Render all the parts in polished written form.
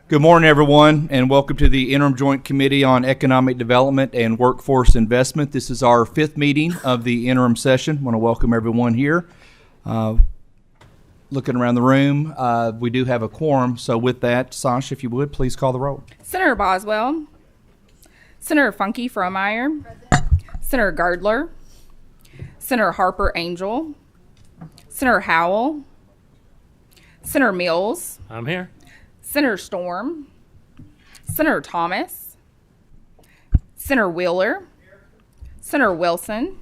Good morning, everyone, and welcome to the Interim Joint Committee on Economic Development and Workforce Investment. This is our fifth meeting of the interim session. I want to welcome everyone here. Looking around the room, we do have a quorum. So with that, Sasha, if you would, please call the roll. Senator Boswell. Senator Funke Frohmeyer. Senator Gardler. Senator Harper Angel. Senator Howell. Senator Mills. I'm here. Senator Storm. Senator Thomas. Senator Wheeler. Senator Wilson.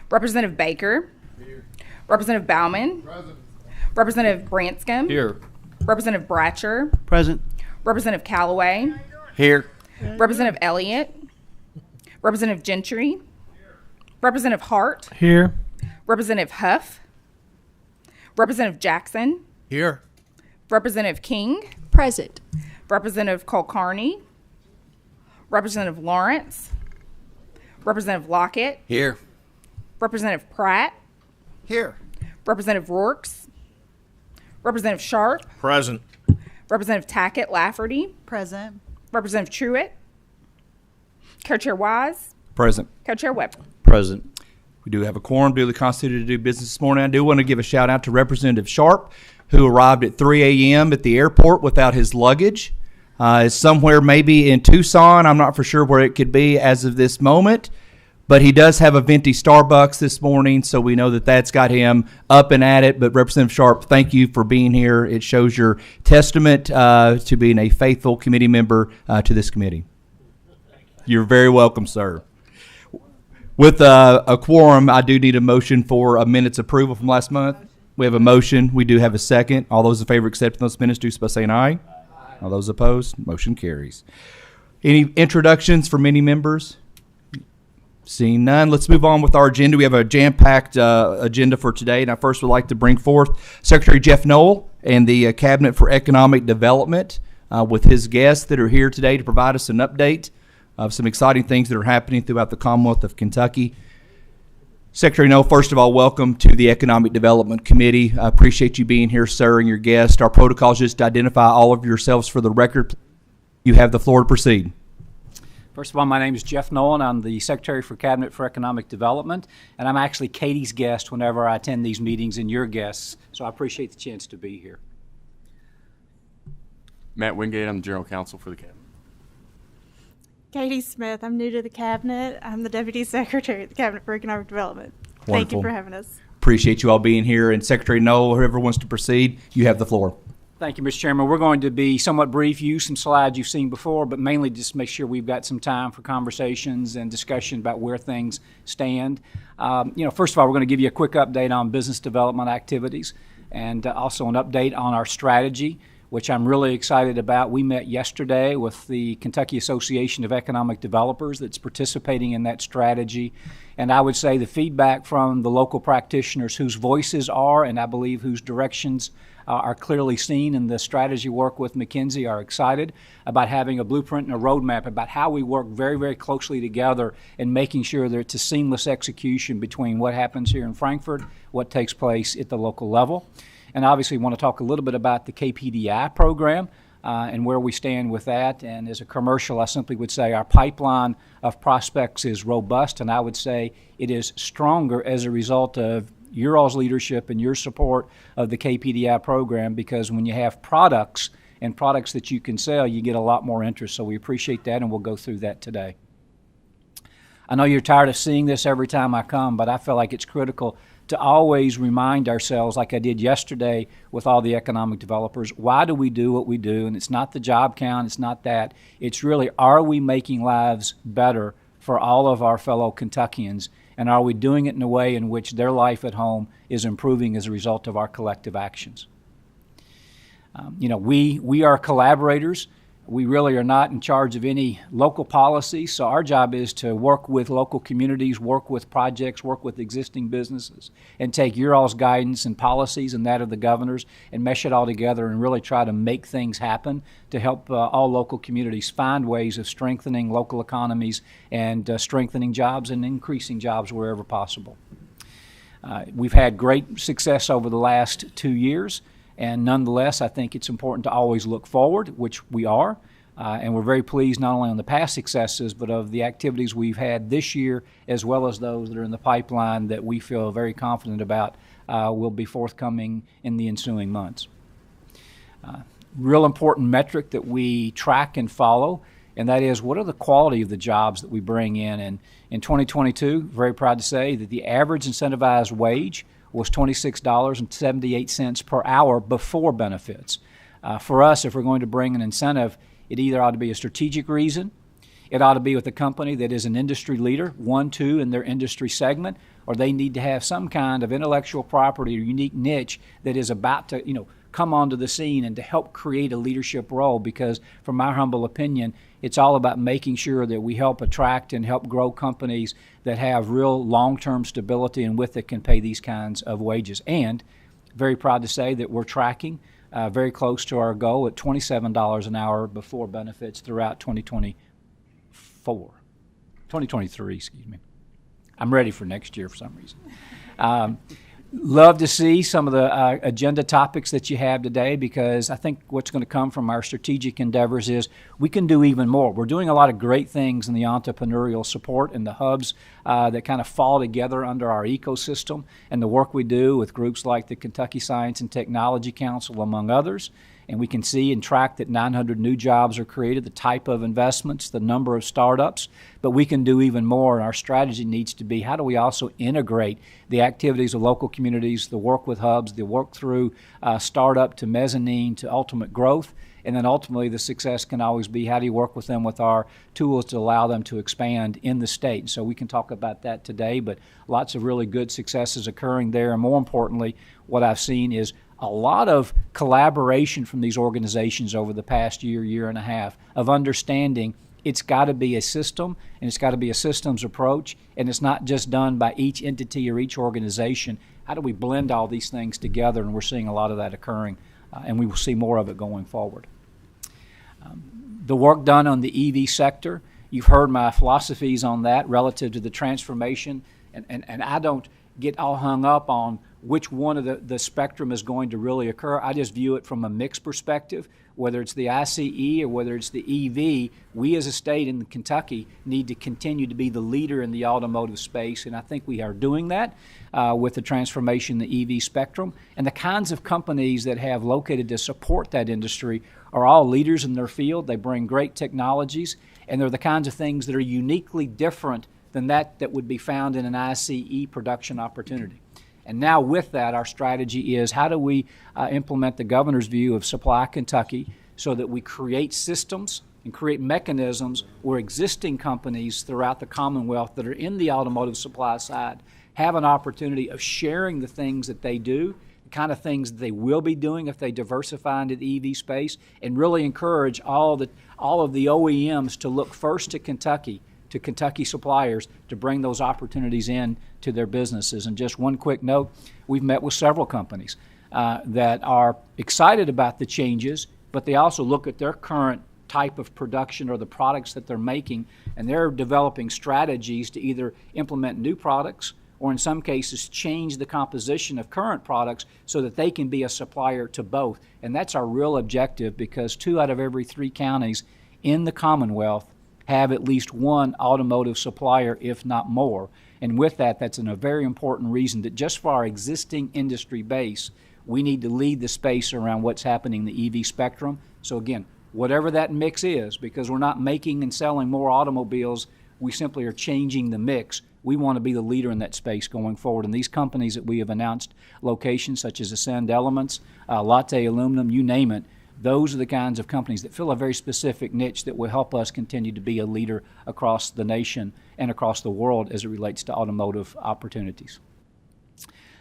Representative Baker. Here. Representative Bauman. Present. Representative Branscombe. Here. Representative Bratcher. Present. Representative Callaway. Here. Representative Elliott. Representative Gentry. Representative Hart. Here. Representative Huff. Representative Jackson. Here. Representative King. Present. Representative Kulkarni. Representative Lawrence. Representative Lockett. Here. Representative Pratt. Here. Representative Rourks. Representative Sharp. Present. Representative Tackett Lafferty. Present. Representative Truitt. Co-Chair Wise. Present. Co-Chair Webb. Present. We do have a quorum duly constituted to do business this morning. I do want to give a shout out to Representative Sharp, who arrived at 3 a.m. at the airport without his luggage. Is somewhere maybe in Tucson. I'm not for sure where it could be as of this moment. But he does have a venti Starbucks this morning, so we know that that's got him up and at it. But Representative Sharp, thank you for being here. It shows your testament to being a faithful committee member to this committee. You're very welcome, sir. With a quorum, I do need a motion for a minutes approval from last month. We have a motion. We do have a second. All those in favor of accepting those minutes do so by saying aye. All those opposed, motion carries. Any introductions from any members? Seeing none, let's move on with our agenda. We have a jam-packed agenda for today, and I first would like to bring forth Secretary Jeff Noel and the Cabinet for Economic Development with his guests that are here today to provide us an update of some exciting things that are happening throughout the Commonwealth of Kentucky. Secretary Noel, first of all, welcome to the Economic Development Committee. I appreciate you being here, sir, and your guest. Our protocol is just to identify all of yourselves for the record. You have the floor to proceed. First of all, my name is Jeff Nolan. I'm the Secretary for Cabinet for Economic Development, and I'm actually Katie's guest whenever I attend these meetings and your guests, so I appreciate the chance to be here. Matt Wingate, I'm the General Counsel for the Cabinet. Katie Smith, I'm new to the Cabinet. I'm the Deputy Secretary at the Cabinet for Economic Development. Wonderful. Thank you for having us. Appreciate you all being here. And Secretary Noel, whoever wants to proceed, you have the floor. Thank you, Mr. Chairman. We're going to be somewhat brief, use some slides you've seen before, but mainly just make sure we've got some time for conversations and discussion about where things stand. First of all, we're going to give you a quick update on business development activities and also an update on our strategy, which I'm really excited about. We met yesterday with the Kentucky Association of Economic Developers that's participating in that strategy. And I would say the feedback from the local practitioners whose voices are, and I believe whose directions are clearly seen in the strategy work with McKinsey, are excited about having a blueprint and a roadmap about how we work very, very closely together and making sure that it's a seamless execution between what happens here in Frankfort, what takes place at the local level. And obviously want to talk a little bit about the KPDI program and where we stand with that. And as a commercial, I simply would say our pipeline of prospects is robust, and I would say it is stronger as a result of your all's leadership and your support of the KPDI program, because when you have products and products that you can sell, you get a lot more interest. So we appreciate that, and we'll go through that today. I know you're tired of seeing this every time I come, but I feel like it's critical to always remind ourselves, like I did yesterday with all the economic developers, why do we do what we do? And it's not the job count, it's not that. It's really, are we making lives better for all of our fellow Kentuckians? And are we doing it in a way in which their life at home is improving as a result of our collective actions? We are collaborators. We really are not in charge of any local policy, so our job is to work with local communities, work with projects, work with existing businesses, and take your all's guidance and policies and that of the governors and mesh it all together and really try to make things happen to help all local communities find ways of strengthening local economies and strengthening jobs and increasing jobs wherever possible. We've had great success over the last 2 years. And nonetheless, I think it's important to always look forward, which we are. And we're very pleased not only on the past successes, but of the activities we've had this year, as well as those that are in the pipeline that we feel very confident about will be forthcoming in the ensuing months. Real important metric that we track and follow, and that is what are the quality of the jobs that we bring in. And in 2022, very proud to say that the average incentivized wage was $26.78 per hour before benefits. For us, if we're going to bring an incentive, it either ought to be a strategic reason, it ought to be with a company that is an industry leader, 1, 2 in their industry segment, or they need to have some kind of intellectual property or unique niche that is about to, come onto the scene and to help create a leadership role, because from our humble opinion, it's all about making sure that we help attract and help grow companies that have real long-term stability and with it can pay these kinds of wages. And very proud to say that we're tracking very close to our goal at $27 an hour before benefits throughout 2023, excuse me. I'm ready for next year for some reason. Love to see some of the agenda topics that you have today, because I think what's going to come from our strategic endeavors is we can do even more. We're doing a lot of great things in the entrepreneurial support and the hubs that kind of fall together under our ecosystem, and the work we do with groups like the Kentucky Science and Technology Council, among others. And we can see and track that 900 new jobs are created, the type of investments, the number of startups. But we can do even more, and our strategy needs to be how do we also integrate the activities of local communities, the work with hubs, the work through startup to mezzanine to ultimate growth. And then ultimately the success can always be how do you work with them with our tools to allow them to expand in the state. And so we can talk about that today, but lots of really good successes occurring there. And more importantly, what I've seen is a lot of collaboration from these organizations over the past year and a half of understanding it's got to be a system, and it's got to be a systems approach, and it's not just done by each entity or each organization. How do we blend all these things together? And we're seeing a lot of that occurring, and we will see more of it going forward. The work done on the EV sector, you've heard my philosophies on that relative to the transformation, and I don't get all hung up on which one of the spectrum is going to really occur. I just view it from a mixed perspective. Whether it's the ICE or whether it's the EV, we as a state in Kentucky need to continue to be the leader in the automotive space, and I think we are doing that with the transformation in the EV spectrum. And the kinds of companies that have located to support that industry are all leaders in their field. They bring great technologies, and they're the kinds of things that are uniquely different than that would be found in an ICE production opportunity. And now with that, our strategy is how do we implement the governor's view of Supply Kentucky so that we create systems and create mechanisms where existing companies throughout the Commonwealth that are in the automotive supply side have an opportunity of sharing the things that they do, the kind of things that they will be doing if they diversify into the EV space, and really encourage all of the OEMs to look first to Kentucky suppliers to bring those opportunities in to their businesses. And just one quick note, we've met with several companies that are excited about the changes, but they also look at their current type of production or the products that they're making, and they're developing strategies to either implement new products or in some cases change the composition of current products so that they can be a supplier to both. And that's our real objective, because 2 out of every 3 counties in the Commonwealth have at least one automotive supplier, if not more. And with that, that's a very important reason that just for our existing industry base, we need to lead the space around what's happening in the EV spectrum. So again, whatever that mix is, because we're not making and selling more automobiles, we simply are changing the mix. We want to be the leader in that space going forward. And these companies that we have announced locations such as Ascend Elements, Latte Aluminum, you name it, those are the kinds of companies that fill a very specific niche that will help us continue to be a leader across the nation and across the world as it relates to automotive opportunities.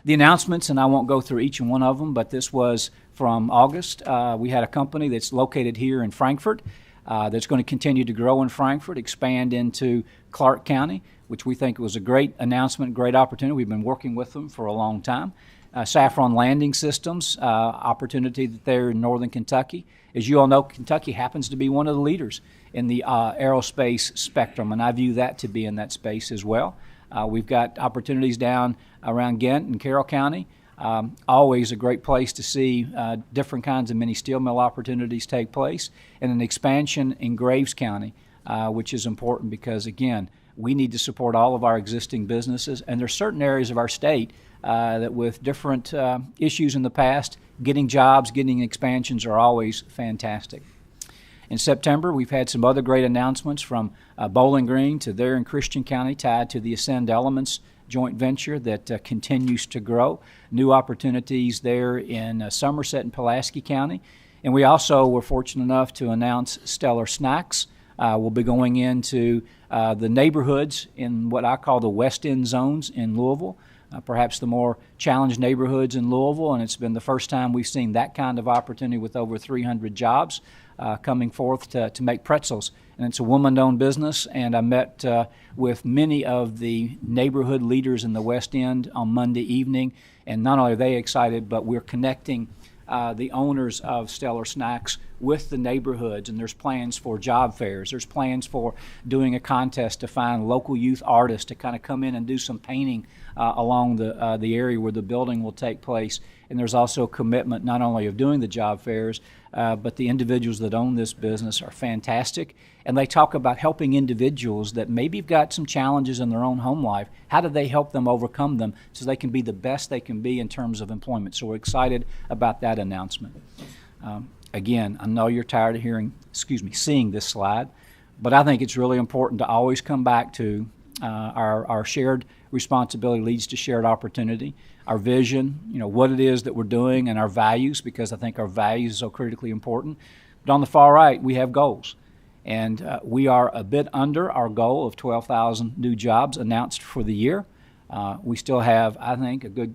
The announcements, and I won't go through each one of them, but this was from August. We had a company that's located here in Frankfort that's going to continue to grow in Frankfort, expand into Clark County, which we think was a great announcement, great opportunity. We've been working with them for a long time. Saffron Landing Systems, opportunity there in northern Kentucky. As you all know, Kentucky happens to be one of the leaders in the aerospace spectrum, and I view that to be in that space as well. We've got opportunities down around Ghent and Carroll County, Always a great place to see different kinds of mini steel mill opportunities take place, and an expansion in Graves County, which is important because, again, we need to support all of our existing businesses, and there's certain areas of our state that with different issues in the past, getting jobs, getting expansions are always fantastic. In September, we've had some other great announcements from Bowling Green to there in Christian County tied to the Ascend Elements joint venture that continues to grow. New opportunities there in Somerset and Pulaski County. And we also were fortunate enough to announce Stellar Snacks. We'll be going into the neighborhoods in what I call the West End zones in Louisville, perhaps the more challenged neighborhoods in Louisville, and it's been the first time we've seen that kind of opportunity with over 300 jobs coming forth to make pretzels. And it's a woman-owned business, and I met with many of the neighborhood leaders in the West End on Monday evening, and not only are they excited, but we're connecting the owners of Stellar Snacks with the neighborhoods, and there's plans for job fairs. There's plans for doing a contest to find local youth artists to kind of come in and do some painting along the area where the building will take place. And there's also a commitment not only of doing the job fairs, but the individuals that own this business are fantastic. And they talk about helping individuals that maybe have got some challenges in their own home life. How do they help them overcome them so they can be the best they can be in terms of employment? So we're excited about that announcement. Again, I know you're tired of seeing this slide, but I think it's really important to always come back to our shared responsibility leads to shared opportunity, our vision, what it is that we're doing, and our values, because I think our values are so critically important. But on the far right, we have goals. And we are a bit under our goal of 12,000 new jobs announced for the year. We still have, I think, a good,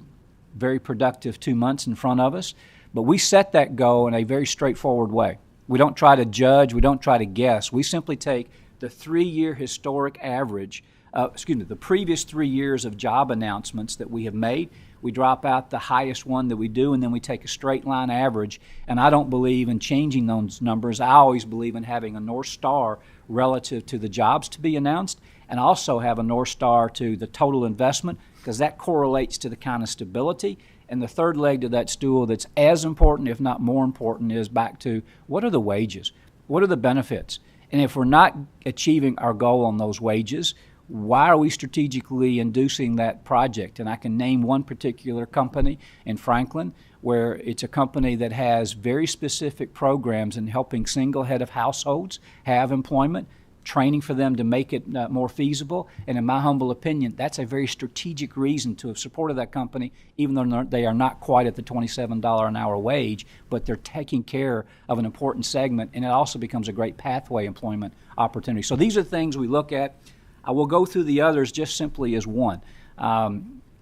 very productive 2 months in front of us. But we set that goal in a very straightforward way. We don't try to judge. We don't try to guess. We simply take the 3-year historic average, the previous 3 years of job announcements that we have made. We drop out the highest one that we do, and then we take a straight line average. And I don't believe in changing those numbers. I always believe in having a North Star relative to the jobs to be announced, and also have a North Star to the total investment, because that correlates to the kind of stability. And the third leg to that stool that's as important, if not more important, is back to what are the wages? What are the benefits? And if we're not achieving our goal on those wages, why are we strategically inducing that project? And I can name one particular company in Franklin where it's a company that has very specific programs in helping single head of households have employment, training for them to make it more feasible. And in my humble opinion, that's a very strategic reason to have supported that company, even though they are not quite at the $27 an hour wage, but they're taking care of an important segment, and it also becomes a great pathway employment opportunity. So these are things we look at. I will go through the others just simply as one.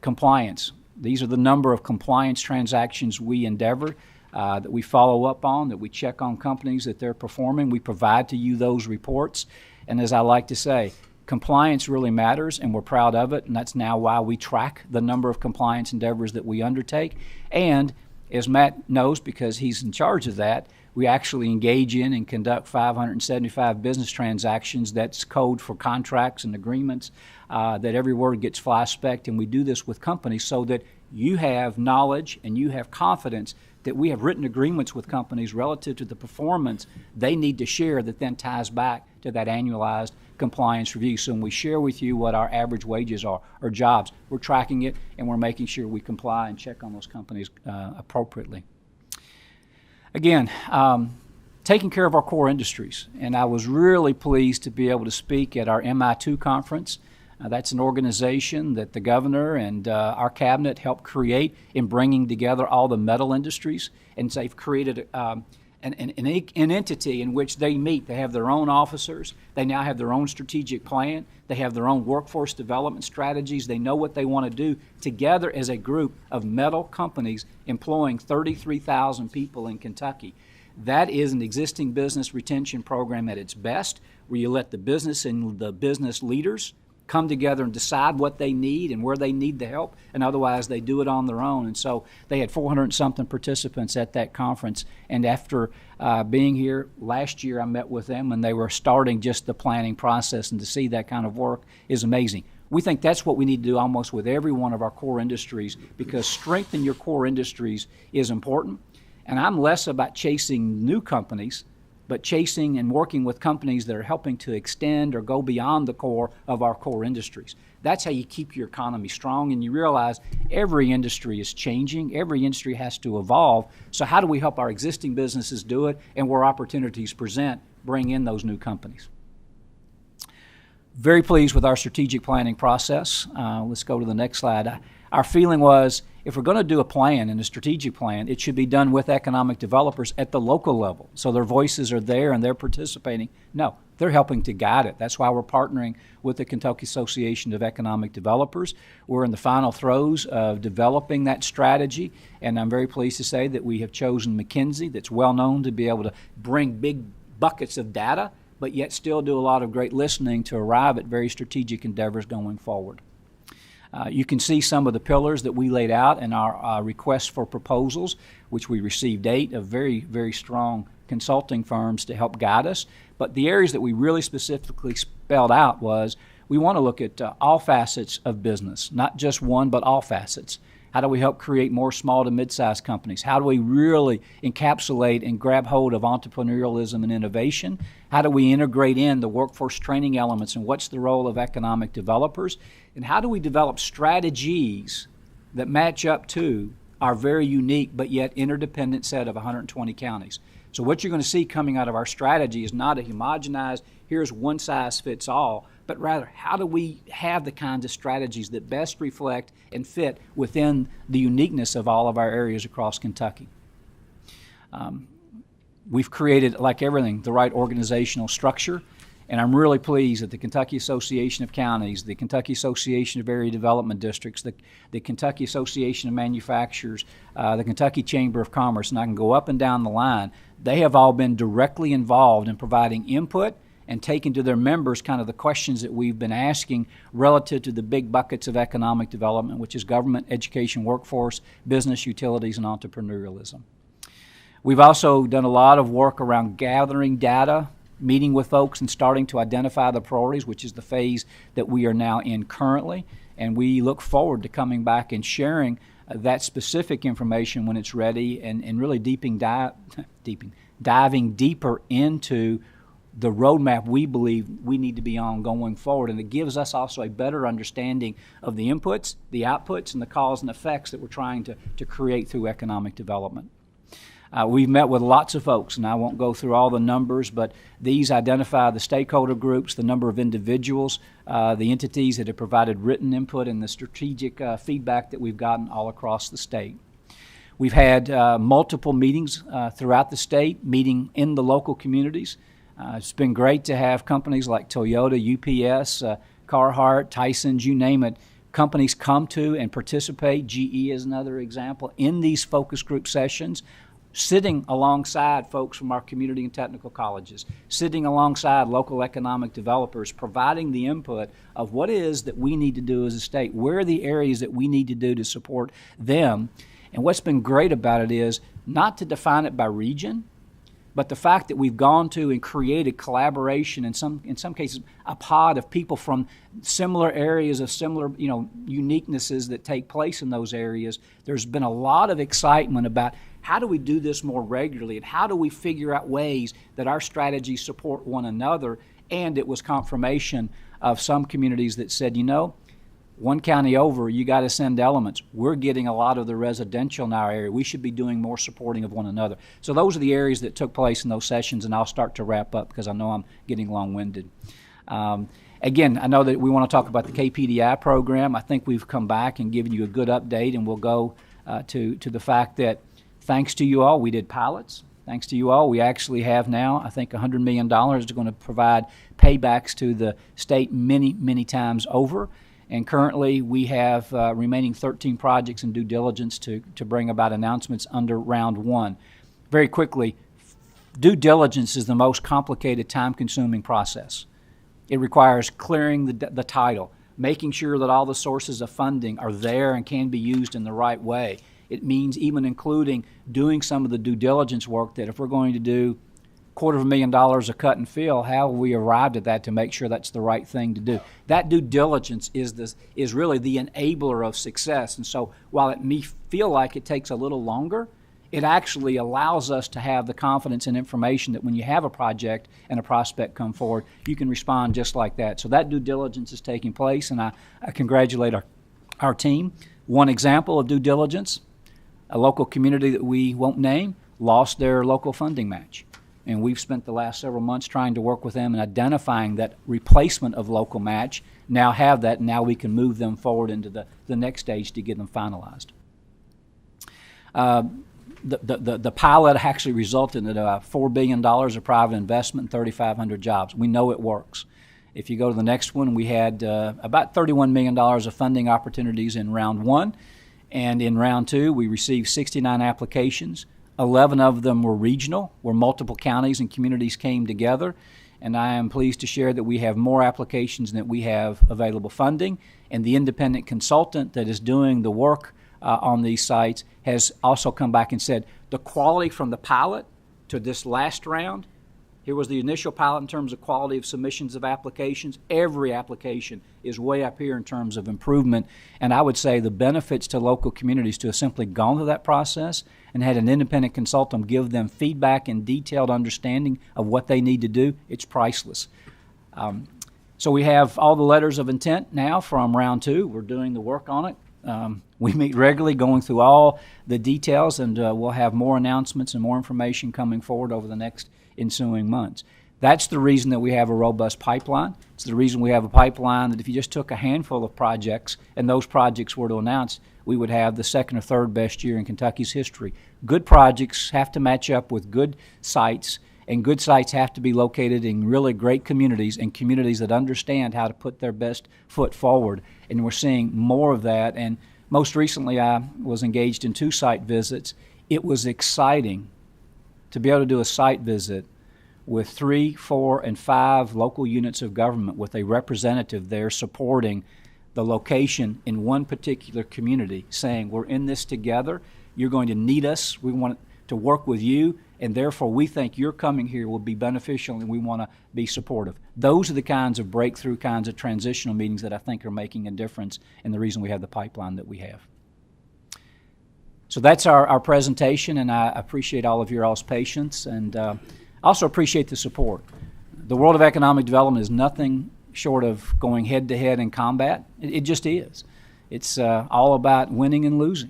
Compliance. These are the number of compliance transactions we endeavor, that we follow up on, that we check on companies that they're performing. We provide to you those reports. And as I like to say, compliance really matters, and we're proud of it, and that's now why we track the number of compliance endeavors that we undertake. And as Matt knows, because he's in charge of that, we actually engage in and conduct 575 business transactions. That's code for contracts and agreements, that every word gets fly-specced, and we do this with companies so that you have knowledge and you have confidence that we have written agreements with companies relative to the performance they need to share that then ties back to that annualized compliance review. So when we share with you what our average wages are or jobs, we're tracking it and we're making sure we comply and check on those companies appropriately. Again, taking care of our core industries. And I was really pleased to be able to speak at our MI2 conference. That's an organization that the governor and our cabinet helped create in bringing together all the metal industries. And they've created an entity in which they meet. They have their own officers. They now have their own strategic plan. They have their own workforce development strategies. They know what they want to do together as a group of metal companies employing 33,000 people in Kentucky. That is an existing business retention program at its best, where you let the business and the business leaders come together and decide what they need and where they need the help, and otherwise they do it on their own. And so they had 400 and something participants at that conference. And after being here last year, I met with them and they were starting just the planning process, and to see that kind of work is amazing. We think that's what we need to do almost with every one of our core industries, because strengthening your core industries is important. And I'm less about chasing new companies, but chasing and working with companies that are helping to extend or go beyond the core of our core industries. That's how you keep your economy strong, and you realize every industry is changing. Every industry has to evolve. So how do we help our existing businesses do it, and where opportunities present, bring in those new companies? Very pleased with our strategic planning process. Let's go to the next slide. Our feeling was, if we're going to do a plan and a strategic plan, it should be done with economic developers at the local level, so their voices are there and they're participating. No, they're helping to guide it. That's why we're partnering with the Kentucky Association of Economic Developers. We're in the final throes of developing that strategy, and I'm very pleased to say that we have chosen McKinsey, that's well known to be able to bring big buckets of data, but yet still do a lot of great listening to arrive at very strategic endeavors going forward. You can see some of the pillars that we laid out in our request for proposals, which we received 8 of very, very strong consulting firms to help guide us. But the areas that we really specifically spelled out was, we want to look at all facets of business, not just one, but all facets. How do we help create more small to mid-sized companies? How do we really encapsulate and grab hold of entrepreneurialism and innovation? How do we integrate in the workforce training elements, and what's the role of economic developers? And how do we develop strategies that match up to our very unique but yet interdependent set of 120 counties? So what you're going to see coming out of our strategy is not a homogenized, here's one size fits all, but rather, how do we have the kinds of strategies that best reflect and fit within the uniqueness of all of our areas across Kentucky? We've created, like everything, the right organizational structure, and I'm really pleased that the Kentucky Association of Counties, the Kentucky Association of Area Development Districts, the Kentucky Association of Manufacturers, the Kentucky Chamber of Commerce, and I can go up and down the line, they have all been directly involved in providing input and taking to their members kind of the questions that we've been asking relative to the big buckets of economic development, which is government, education, workforce, business, utilities, and entrepreneurialism. We've also done a lot of work around gathering data, meeting with folks, and starting to identify the priorities, which is the phase that we are now in currently. And we look forward to coming back and sharing that specific information when it's ready, and really diving deeper into the roadmap we believe we need to be on going forward. And it gives us also a better understanding of the inputs, the outputs, and the cause and effects that we're trying to create through economic development. We've met with lots of folks, and I won't go through all the numbers, but these identify the stakeholder groups, the number of individuals, the entities that have provided written input, and the strategic feedback that we've gotten all across the state. We've had multiple meetings throughout the state, meeting in the local communities. It's been great to have companies like Toyota, UPS, Carhartt, Tyson's, you name it, companies come to and participate. GE is another example in these focus group sessions, sitting alongside folks from our community and technical colleges, sitting alongside local economic developers, providing the input of what it is that we need to do as a state, where are the areas that we need to do to support them. And what's been great about it is not to define it by region, but the fact that we've gone to and created collaboration, in some cases a pod of people from similar areas of similar uniquenesses that take place in those areas. There's been a lot of excitement about how do we do this more regularly, and how do we figure out ways that our strategies support one another. And it was confirmation of some communities that said, one county over, you got to send elements. We're getting a lot of the residential in our area. We should be doing more supporting of one another. So those are the areas that took place in those sessions, and I'll start to wrap up because I know I'm getting long-winded. Again, I know that we want to talk about the KPDI program. I think we've come back and given you a good update, and we'll go to the fact that thanks to you all, we did pilots. Thanks to you all, we actually have now, I think, $100 million going to provide paybacks to the state many, many times over. And currently, we have remaining 13 projects in due diligence to bring about announcements under round 1. Very quickly, due diligence is the most complicated, time-consuming process. It requires clearing the title, making sure that all the sources of funding are there and can be used in the right way. It means even including doing some of the due diligence work that if we're going to do $250,000 of cut and fill, how have we arrived at that to make sure that's the right thing to do? That due diligence is really the enabler of success. And so while it may feel like it takes a little longer, it actually allows us to have the confidence and information that when you have a project and a prospect come forward, you can respond just like that. So that due diligence is taking place, and I congratulate our team. One example of due diligence, a local community that we won't name lost their local funding match. And we've spent the last several months trying to work with them and identifying that replacement of local match. Now have that, and now we can move them forward into the next stage to get them finalized. The pilot actually resulted in $4 billion of private investment and 3,500 jobs. We know it works. If you go to the next one, we had about $31 million of funding opportunities in round one. And in round two, we received 69 applications. 11 of them were regional, where multiple counties and communities came together. And I am pleased to share that we have more applications than we have available funding. And the independent consultant that is doing the work on these sites has also come back and said the quality from the pilot to this last round, here was the initial pilot in terms of quality of submissions of applications. Every application is way up here in terms of improvement. And I would say the benefits to local communities to have simply gone through that process and had an independent consultant give them feedback and detailed understanding of what they need to do, it's priceless. So we have all the letters of intent now from round two. We're doing the work on it. We meet regularly going through all the details, and we'll have more announcements and more information coming forward over the next ensuing months. That's the reason that we have a robust pipeline. It's the reason we have a pipeline that if you just took a handful of projects and those projects were to announce, we would have the second or third best year in Kentucky's history. Good projects have to match up with good sites, and good sites have to be located in really great communities and communities that understand how to put their best foot forward. And we're seeing more of that. And most recently, I was engaged in 2 site visits. It was exciting to be able to do a site visit with 3, 4, and 5 local units of government with a representative there supporting the location in one particular community, saying, we're in this together, you're going to need us, we want to work with you, and therefore we think your coming here will be beneficial and we want to be supportive. Those are the kinds of breakthrough, kinds of transitional meetings that I think are making a difference and the reason we have the pipeline that we have. So that's our presentation, and I appreciate all of your all's patience, and also appreciate the support. The world of economic development is nothing short of going head-to-head in combat. It just is. It's all about winning and losing.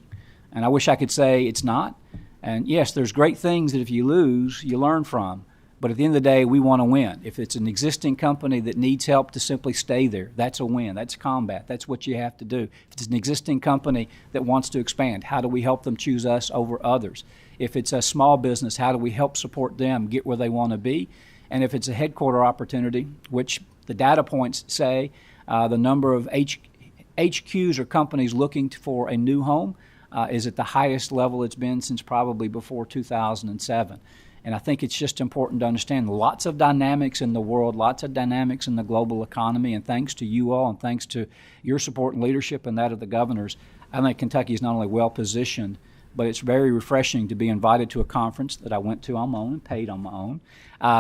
And I wish I could say it's not. And yes, there's great things that if you lose, you learn from. But at the end of the day, we want to win. If it's an existing company that needs help to simply stay there, that's a win. That's combat. That's what you have to do. If it's an existing company that wants to expand, how do we help them choose us over others? If it's a small business, how do we help support them get where they want to be? And if it's a headquarter opportunity, which the data points say the number of HQs or companies looking for a new home is at the highest level it's been since probably before 2007. And I think it's just important to understand lots of dynamics in the world, lots of dynamics in the global economy, and thanks to you all and thanks to your support and leadership and that of the governors, I think Kentucky is not only well positioned, but it's very refreshing to be invited to a conference that I went to on my own and paid on my own,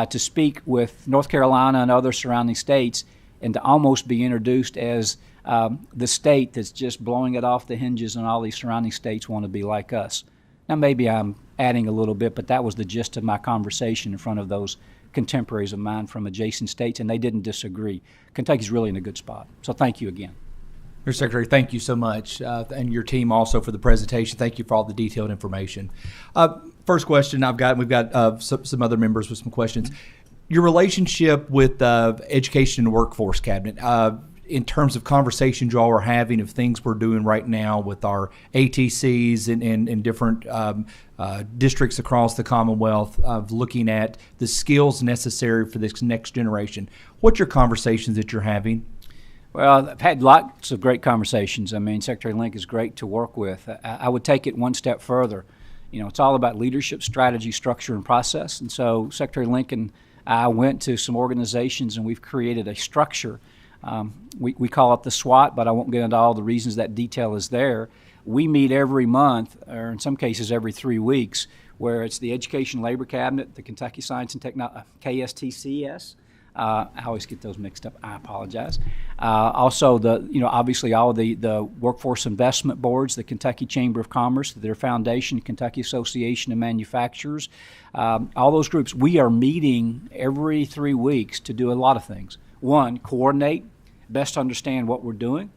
to speak with North Carolina and other surrounding states, and to almost be introduced as the state that's just blowing it off the hinges, and all these surrounding states want to be like us. Now, maybe I'm adding a little bit, but that was the gist of my conversation in front of those contemporaries of mine from adjacent states, and they didn't disagree. Kentucky's really in a good spot. So thank you again. Mr. Secretary, thank you so much, and your team also for the presentation. Thank you for all the detailed information. First question we've got some other members with some questions. Your relationship with Education and Workforce Cabinet, in terms of conversations y'all are having of things we're doing right now with our ATCs and different districts across the Commonwealth of looking at the skills necessary for this next generation. What's your conversations that you're having? Well, I've had lots of great conversations. I mean, Secretary Link is great to work with. I would take it one step further. You know, it's all about leadership, strategy, structure, and process. And so Secretary Link and I went to some organizations and we've created a structure. We call it the SWAT, but I won't get into all the reasons that detail is there. We meet every month, or in some cases every 3 weeks, where it's the Education Labor Cabinet, the Kentucky Science and Technology, KSTCS. I always get those mixed up. I apologize. Also, obviously all of the workforce investment boards, the Kentucky Chamber of Commerce, their foundation, Kentucky Association of Manufacturers, all those groups. We are meeting every 3 weeks to do a lot of things. One, coordinate, best understand what we're doing.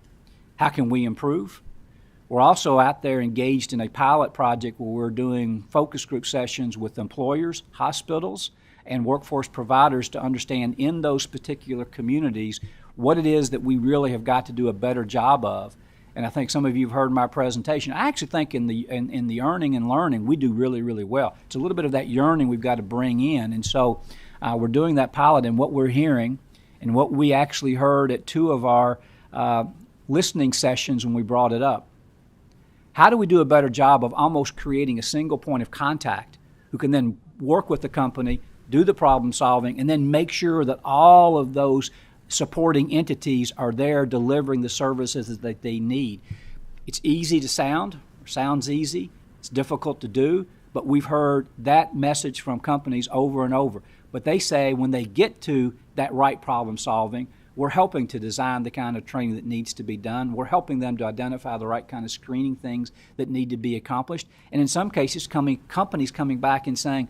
How can we improve? We're also out there engaged in a pilot project where we're doing focus group sessions with employers, hospitals, and workforce providers to understand in those particular communities what it is that we really have got to do a better job of. And I think some of you have heard my presentation. I actually think in the earning and learning we do really, really well. It's a little bit of that yearning we've got to bring in. And so we're doing that pilot, and what we're hearing and what we actually heard at 2 of our listening sessions when we brought it up. How do we do a better job of almost creating a single point of contact who can then work with the company, do the problem solving, and then make sure that all of those supporting entities are there delivering the services that they need? It's easy to sound, or sounds easy. It's difficult to do, but we've heard that message from companies over and over. But they say when they get to that right problem solving, we're helping to design the kind of training that needs to be done. We're helping them to identify the right kind of screening things that need to be accomplished. And in some cases, companies coming back and saying,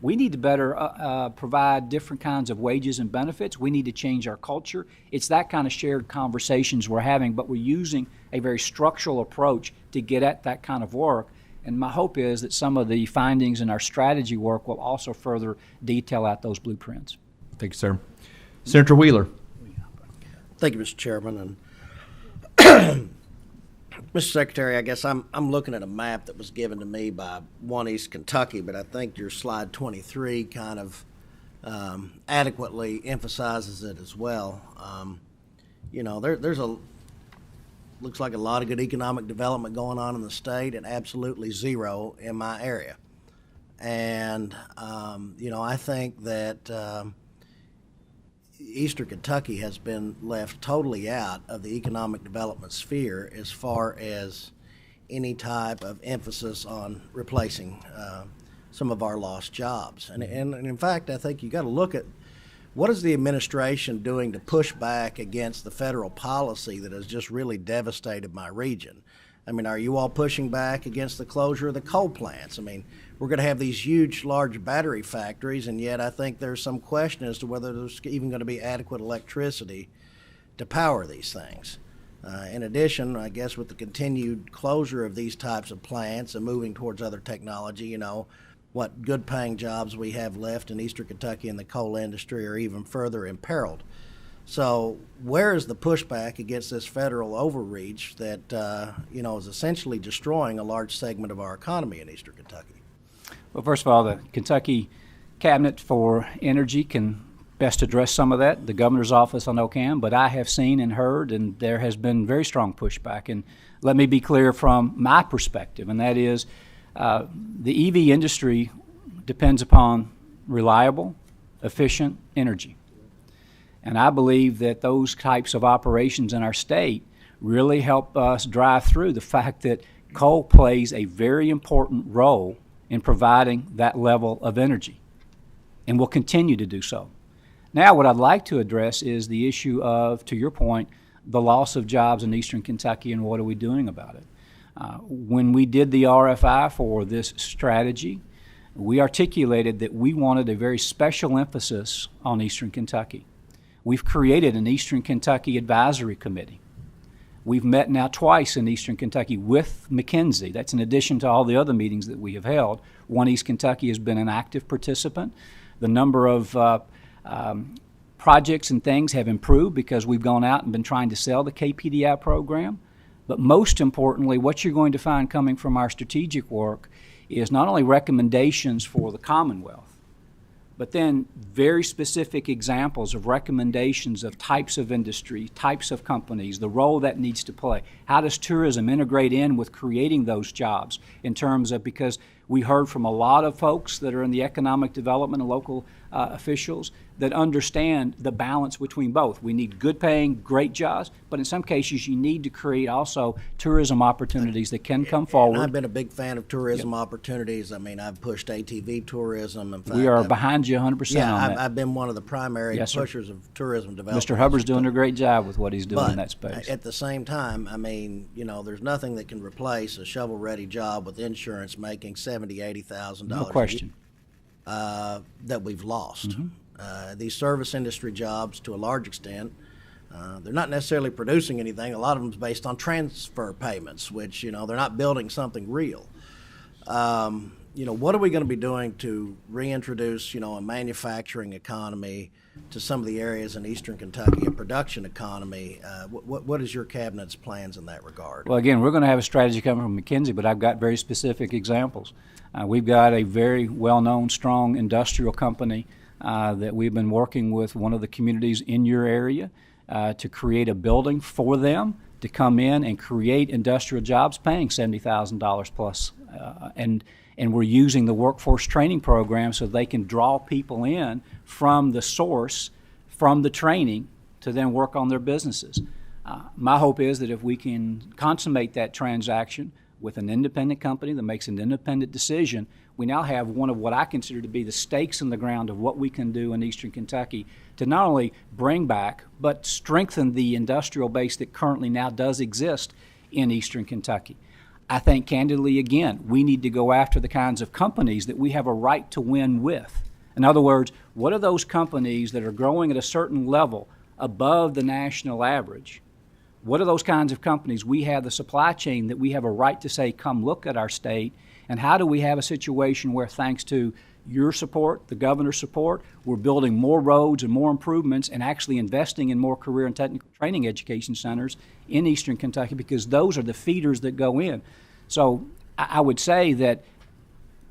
we need to better provide different kinds of wages and benefits. We need to change our culture. It's that kind of shared conversations we're having, but we're using a very structural approach to get at that kind of work. And my hope is that some of the findings in our strategy work will also further detail out those blueprints. Thank you, sir. Senator Wheeler. Thank you, Mr. Chairman. And Mr. Secretary, I guess I'm looking at a map that was given to me by One East Kentucky, but I think your slide 23 kind of adequately emphasizes it as well. There's looks like a lot of good economic development going on in the state, and absolutely zero in my area. And I think that Eastern Kentucky has been left totally out of the economic development sphere as far as any type of emphasis on replacing some of our lost jobs. And in fact, I think you got to look at what is the administration doing to push back against the federal policy that has just really devastated my region. I mean, are you all pushing back against the closure of the coal plants? I mean, we're going to have these huge, large battery factories, and yet I think there's some question as to whether there's even going to be adequate electricity to power these things. In addition, I guess with the continued closure of these types of plants and moving towards other technology, what good-paying jobs we have left in Eastern Kentucky in the coal industry are even further imperiled. So where is the pushback against this federal overreach that, is essentially destroying a large segment of our economy in Eastern Kentucky? Well, first of all, the Kentucky Cabinet for Energy can best address some of that. The governor's office, I know, can, but I have seen and heard, and there has been very strong pushback. And let me be clear from my perspective, and that is the EV industry depends upon reliable, efficient energy. And I believe that those types of operations in our state really help us drive through the fact that coal plays a very important role in providing that level of energy and will continue to do so. Now, what I'd like to address is the issue of, to your point, the loss of jobs in Eastern Kentucky and what are we doing about it. When we did the RFI for this strategy, we articulated that we wanted a very special emphasis on Eastern Kentucky. We've created an Eastern Kentucky Advisory Committee. We've met now twice in Eastern Kentucky with McKinsey. That's in addition to all the other meetings that we have held. One East Kentucky has been an active participant. The number of projects and things have improved because we've gone out and been trying to sell the KPDI program. But most importantly, what you're going to find coming from our strategic work is not only recommendations for the Commonwealth, but then very specific examples of recommendations of types of industry, types of companies, the role that needs to play. How does tourism integrate in with creating those jobs in terms of, because we heard from a lot of folks that are in the economic development and local officials that understand the balance between both. We need good paying, great jobs, but in some cases you need to create also tourism opportunities that can come forward. And I've been a big fan of tourism opportunities. I mean, I've pushed ATV tourism. In fact, We are behind you 100% yeah, on that. I've been one of the primary Yes, sir. pushers of tourism development. Mr. Hubbard's doing a great job with what he's doing But in that space. at the same time, I mean, you know, there's nothing that can replace a shovel-ready job with insurance making $70,000-$80,000 No question. that we've lost. Mm-hmm. These service industry jobs, to a large extent, they're not necessarily producing anything. A lot of them is based on transfer payments, which, you know, they're not building something real. You know, what are we going to be doing to reintroduce, you know, a manufacturing economy to some of the areas in eastern Kentucky, a production economy? What is your cabinet's plans in that regard? Well, again, we're going to have a strategy coming from McKinsey, but I've got very specific examples. We've got a very well-known, strong industrial company that we've been working with one of the communities in your area to create a building for them to come in and create industrial jobs paying $70,000 plus. And we're using the workforce training program so they can draw people in from the source, from the training, to then work on their businesses. My hope is that if we can consummate that transaction with an independent company that makes an independent decision, we now have one of what I consider to be the stakes in the ground of what we can do in eastern Kentucky to not only bring back, but strengthen the industrial base that currently now does exist in eastern Kentucky. I think, candidly, again, we need to go after the kinds of companies that we have a right to win with. In other words, what are those companies that are growing at a certain level above the national average? What are those kinds of companies we have the supply chain that we have a right to say, come look at our state, and how do we have a situation where, thanks to your support, the governor's support, we're building more roads and more improvements and actually investing in more career and technical training education centers in eastern Kentucky, because those are the feeders that go in. So I would say that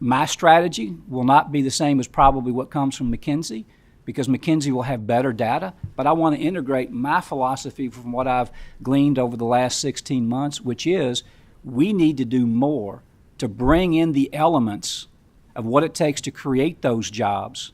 my strategy will not be the same as probably what comes from McKinsey, because McKinsey will have better data, but I want to integrate my philosophy from what I've gleaned over the last 16 months, which is we need to do more to bring in the elements of what it takes to create those jobs.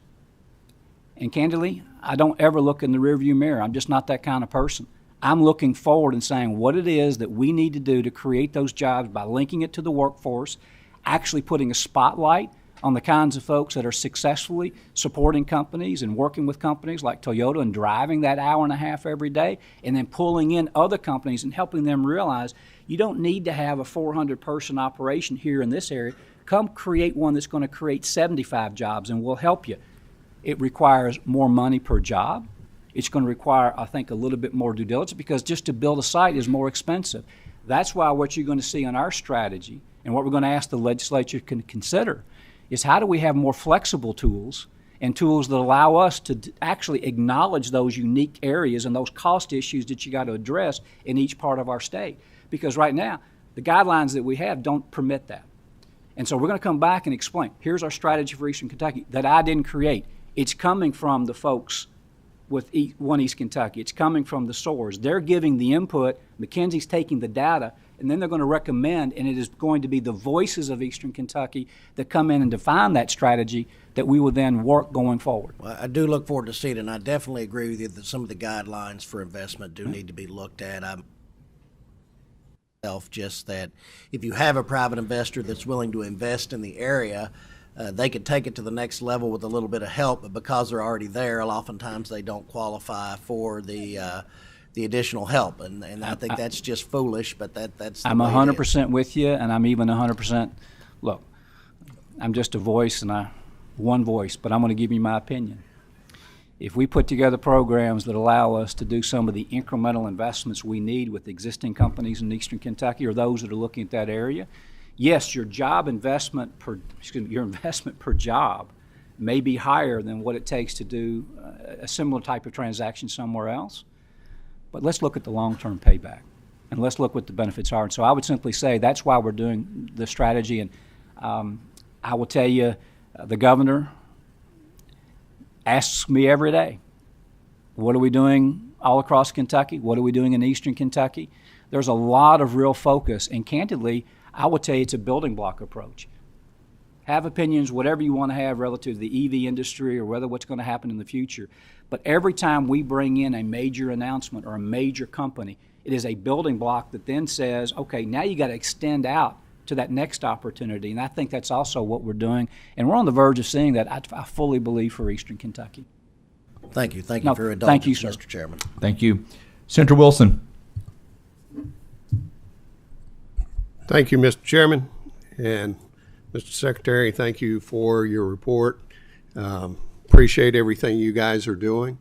And candidly, I don't ever look in the rearview mirror. I'm just not that kind of person. I'm looking forward and saying what it is that we need to do to create those jobs by linking it to the workforce, actually putting a spotlight on the kinds of folks that are successfully supporting companies and working with companies like Toyota and driving that hour and a half every day, and then pulling in other companies and helping them realize you don't need to have a 400-person operation here in this area. Come create one that's going to create 75 jobs, and we'll help you. It requires more money per job. It's going to require, I think, a little bit more due diligence, because just to build a site is more expensive. That's why what you're going to see on our strategy, and what we're going to ask the legislature to consider, is how do we have more flexible tools and tools that allow us to actually acknowledge those unique areas and those cost issues that you got to address in each part of our state. Because right now, the guidelines that we have don't permit that. And so we're going to come back and explain, here's our strategy for eastern Kentucky that I didn't create. It's coming from the folks with One East Kentucky. It's coming from the source. They're giving the input, McKinsey's taking the data, and then they're going to recommend, and it is going to be the voices of eastern Kentucky that come in and define that strategy that we will then work going forward. Well, I do look forward to seeing it, and I definitely agree with you that some of the guidelines for investment do need to be looked at. Just that if you have a private investor that's willing to invest in the area, they could take it to the next level with a little bit of help, but because they're already there, oftentimes they don't qualify for the additional help, and I think that's just foolish. But that's the I'm way it 100% is. with you, and I'm even 100%. Look, I'm just a voice, and one voice, but I'm going to give you my opinion. If we put together programs that allow us to do some of the incremental investments we need with existing companies in eastern Kentucky or those that are looking at that area, yes, your investment per job may be higher than what it takes to do a similar type of transaction somewhere else. But let's look at the long-term payback, and let's look what the benefits are. And so I would simply say that's why we're doing the strategy. And I will tell you, the governor asks me every day, what are we doing all across Kentucky? What are we doing in eastern Kentucky? There's a lot of real focus, and candidly, I would tell you it's a building block approach. Have opinions, whatever you want to have relative to the EV industry or whether what's going to happen in the future. But every time we bring in a major announcement or a major company, it is a building block that then says, okay, now you got to extend out to that next opportunity. And I think that's also what we're doing. And we're on the verge of seeing that, I fully believe, for Eastern Kentucky. Thank you. Thank No, you for your thank you, indulgence, sir. Mr. Chairman. Thank you. Senator Wilson. Thank you, Mr. Chairman. And Mr. Secretary, thank you for your report. Appreciate everything you guys are doing.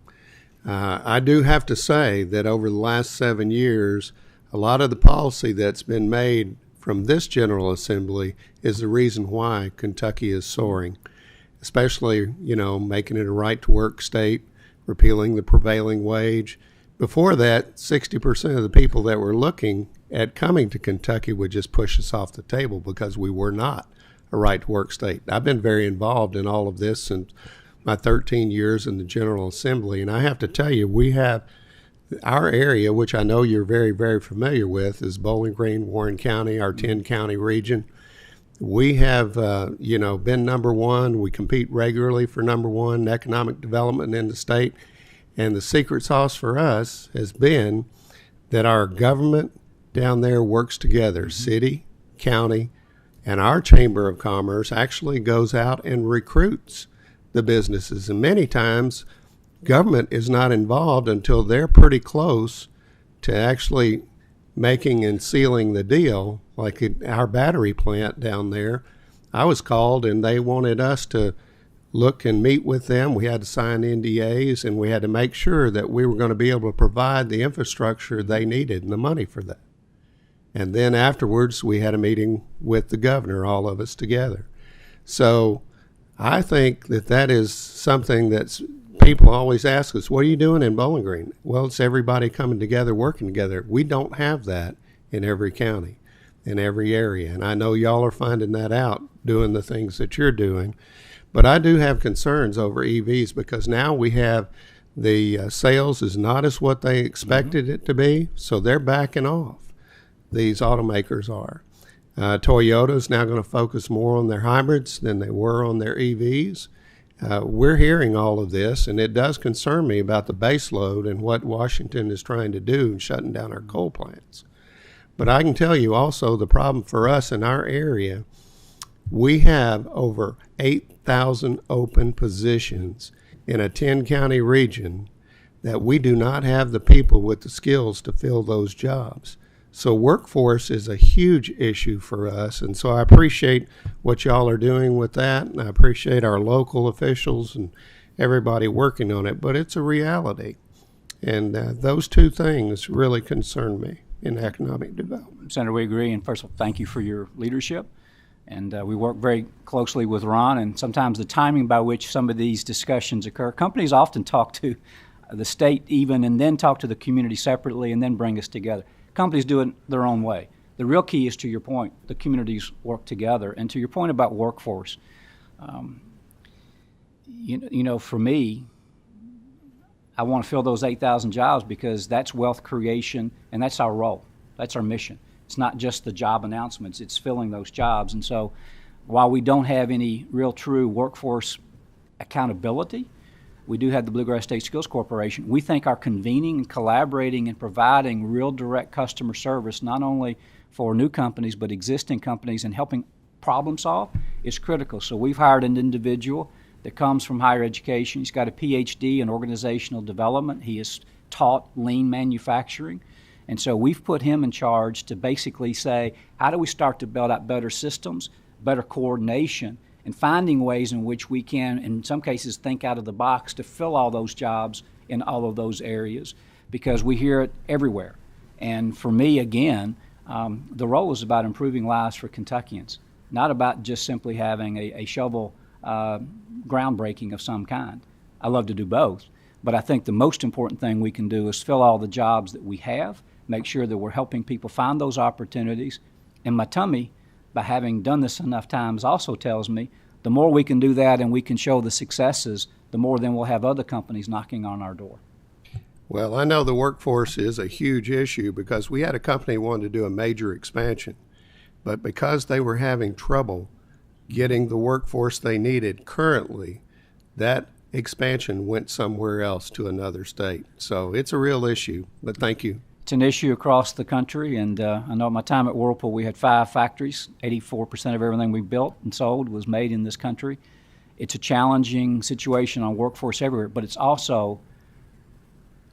I do have to say that over the last 7 years, a lot of the policy that's been made from this General Assembly is the reason why Kentucky is soaring, especially, making it a right-to-work state, repealing the prevailing wage. Before that, 60% of the people that were looking at coming to Kentucky would just push us off the table because we were not a right-to-work state. I've been very involved in all of this since my 13 years in the General Assembly, and I have to tell you, we have our area, which I know you're very, very familiar with, is Bowling Green, Warren County, our 10-county region. We have, been number one. We compete regularly for number one in economic development in the state, and the secret sauce for us has been that our government down there works together, city, county, and our Chamber of Commerce actually goes out and recruits the businesses. And many times, government is not involved until they're pretty close to actually making and sealing the deal. Like our battery plant down there, I was called and they wanted us to look and meet with them. We had to sign NDAs and we had to make sure that we were going to be able to provide the infrastructure they needed and the money for that. And then afterwards, we had a meeting with the governor, all of us together. So I think that is something that's people always ask us, what are you doing in Bowling Green? Well, it's everybody coming together, working together. We don't have that in every county, in every area. And I know y'all are finding that out, doing the things that you're doing. But I do have concerns over EVs because now we have the sales is not as what they expected it to be, so they're backing off. These automakers are. Toyota is now going to focus more on their hybrids than they were on their EVs. We're hearing all of this, and it does concern me about the base load and what Washington is trying to do in shutting down our coal plants. But I can tell you also the problem for us in our area, we have over 8,000 open positions in a 10-county region that we do not have the people with the skills to fill those jobs. So workforce is a huge issue for us, and so I appreciate what y'all are doing with that, and I appreciate our local officials and everybody working on it, but it's a reality. And those two things really concern me in economic development. Senator, we agree, and first of all, thank you for your leadership. And we work very closely with Ron, and sometimes the timing by which some of these discussions occur, companies often talk to the state even, and then talk to the community separately, and then bring us together. Companies do it their own way. The real key is, to your point, the communities work together. And to your point about workforce, for me, I want to fill those 8,000 jobs because that's wealth creation, and that's our role. That's our mission. It's not just the job announcements, it's filling those jobs. And so while we don't have any real true workforce accountability, we do have the Bluegrass State Skills Corporation. We think our convening and collaborating and providing real direct customer service, not only for new companies but existing companies, and helping problem solve is critical. So we've hired an individual that comes from higher education. He's got a PhD in organizational development. He has taught lean manufacturing. And so we've put him in charge to basically say, how do we start to build out better systems, better coordination, and finding ways in which we can, in some cases, think out of the box to fill all those jobs in all of those areas, because we hear it everywhere. And for me, again, the role is about improving lives for Kentuckians, not about just simply having a shovel groundbreaking of some kind. I love to do both, but I think the most important thing we can do is fill all the jobs that we have, make sure that we're helping people find those opportunities. And my tummy, by having done this enough times, also tells me the more we can do that and we can show the successes, the more then we'll have other companies knocking on our door. Well, I know the workforce is a huge issue because we had a company wanted to do a major expansion, but because they were having trouble getting the workforce they needed currently, that expansion went somewhere else to another state. So it's a real issue, but thank you. It's an issue across the country, and I know at my time at Whirlpool we had 5 factories. 84% of everything we built and sold was made in this country. It's a challenging situation on workforce everywhere, but it's also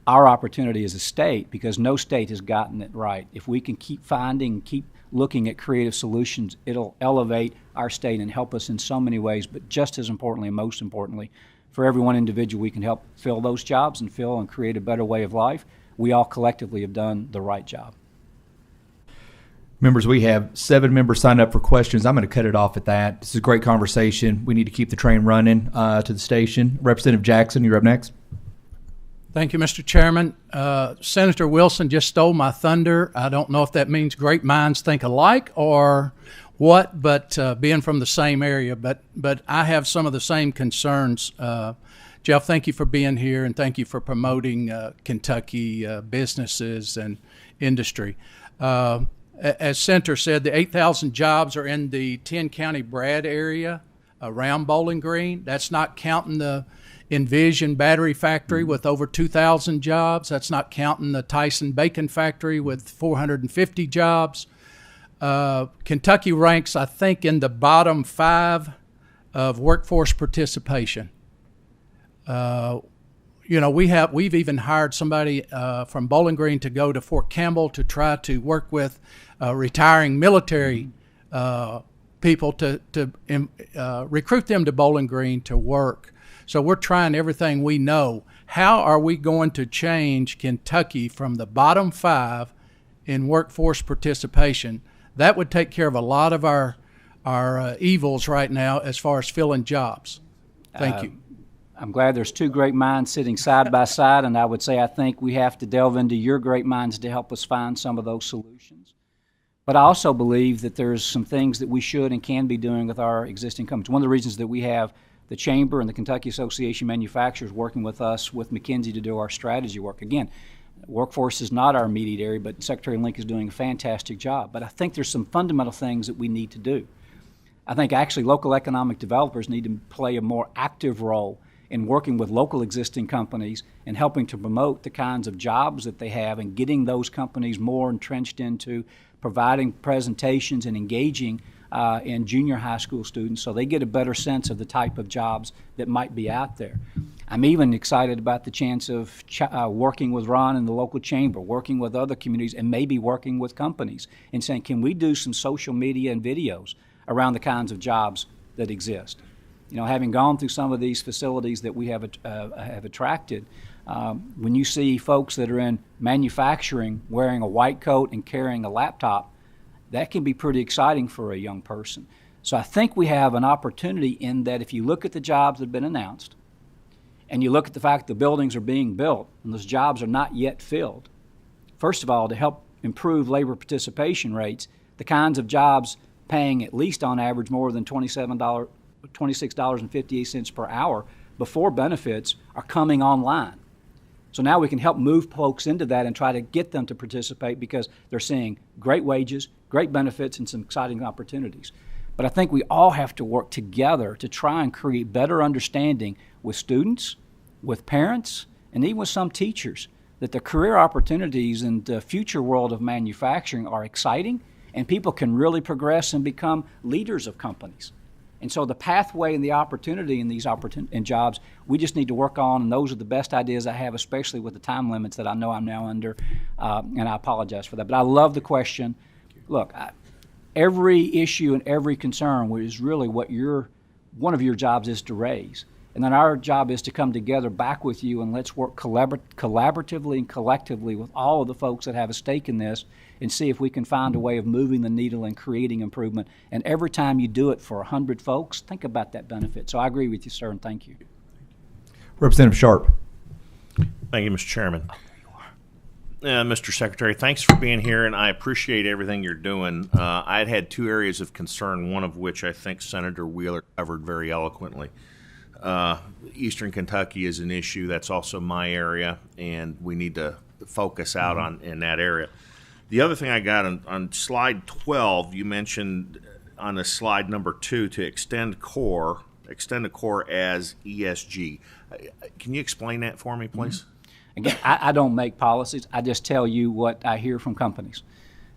our opportunity as a state, because no state has gotten it right. If we can keep finding, keep looking at creative solutions, it'll elevate our state and help us in so many ways, but just as importantly and most importantly, for every one individual we can help fill those jobs and fill and create a better way of life, we all collectively have done the right job. Members, we have 7 members signed up for questions. I'm going to cut it off at that. This is a great conversation. We need to keep the train running to the station. Representative Jackson, you're up next. Thank you, Mr. Chairman. Senator Wilson just stole my thunder. I don't know if that means great minds think alike or what, but being from the same area, but I have some of the same concerns. Jeff, thank you for being here, and thank you for promoting Kentucky businesses and industry. As Senator said, the 8,000 jobs are in the 10-county Brad area around Bowling Green. That's not counting the Envision battery factory with over 2,000 jobs. That's not counting the Tyson Bacon factory with 450 jobs. Kentucky ranks, I think, in the bottom 5 of workforce participation. We've even hired somebody from Bowling Green to go to Fort Campbell to try to work with retiring military people to recruit them to Bowling Green to work. So we're trying everything we know. How are we going to change Kentucky from the bottom 5 in workforce participation? That would take care of a lot of our evils right now as far as filling jobs. Thank you. I'm glad there's 2 great minds sitting side by side, and I would say I think we have to delve into your great minds to help us find some of those solutions. But I also believe that there's some things that we should and can be doing with our existing companies. One of the reasons that we have the Chamber and the Kentucky Association of Manufacturers working with us, with McKinsey, to do our strategy work. Again, workforce is not our immediate area, but Secretary Link is doing a fantastic job. But I think there's some fundamental things that we need to do. I think actually local economic developers need to play a more active role in working with local existing companies and helping to promote the kinds of jobs that they have and getting those companies more entrenched into providing presentations and engaging in junior high school students so they get a better sense of the type of jobs that might be out there. I'm even excited about the chance of working with Ron and the local chamber, working with other communities, and maybe working with companies and saying, can we do some social media and videos around the kinds of jobs that exist? You know, having gone through some of these facilities that we have attracted, when you see folks that are in manufacturing wearing a white coat and carrying a laptop, that can be pretty exciting for a young person. So I think we have an opportunity in that if you look at the jobs that have been announced and you look at the fact the buildings are being built and those jobs are not yet filled, first of all, to help improve labor participation rates, the kinds of jobs paying at least on average more than $26.58 per hour before benefits are coming online. So now we can help move folks into that and try to get them to participate because they're seeing great wages, great benefits, and some exciting opportunities. But I think we all have to work together to try and create better understanding with students, with parents, and even with some teachers that the career opportunities in the future world of manufacturing are exciting and people can really progress and become leaders of companies. And so the pathway and the opportunity in these jobs, we just need to work on, and those are the best ideas I have, especially with the time limits that I know I'm now under, and I apologize for that. But I love the question. Look, every issue and every concern is really what one of your jobs is to raise. And then our job is to come together back with you and let's work collaboratively and collectively with all of the folks that have a stake in this and see if we can find a way of moving the needle and creating improvement. And every time you do it for 100 folks, think about that benefit. So I agree with you, sir, and thank you. Representative Sharp. Thank you, Mr. Chairman. Mr. Secretary, thanks for being here, and I appreciate everything you're doing. I had 2 areas of concern, one of which I think Senator Wheeler covered very eloquently. Eastern Kentucky is an issue. That's also my area, and we need to focus out in that area. The other thing I got on slide 12, you mentioned on the slide number 2 to extend the core as ESG. Can you explain that for me, please? Again, I don't make policies. I just tell you what I hear from companies.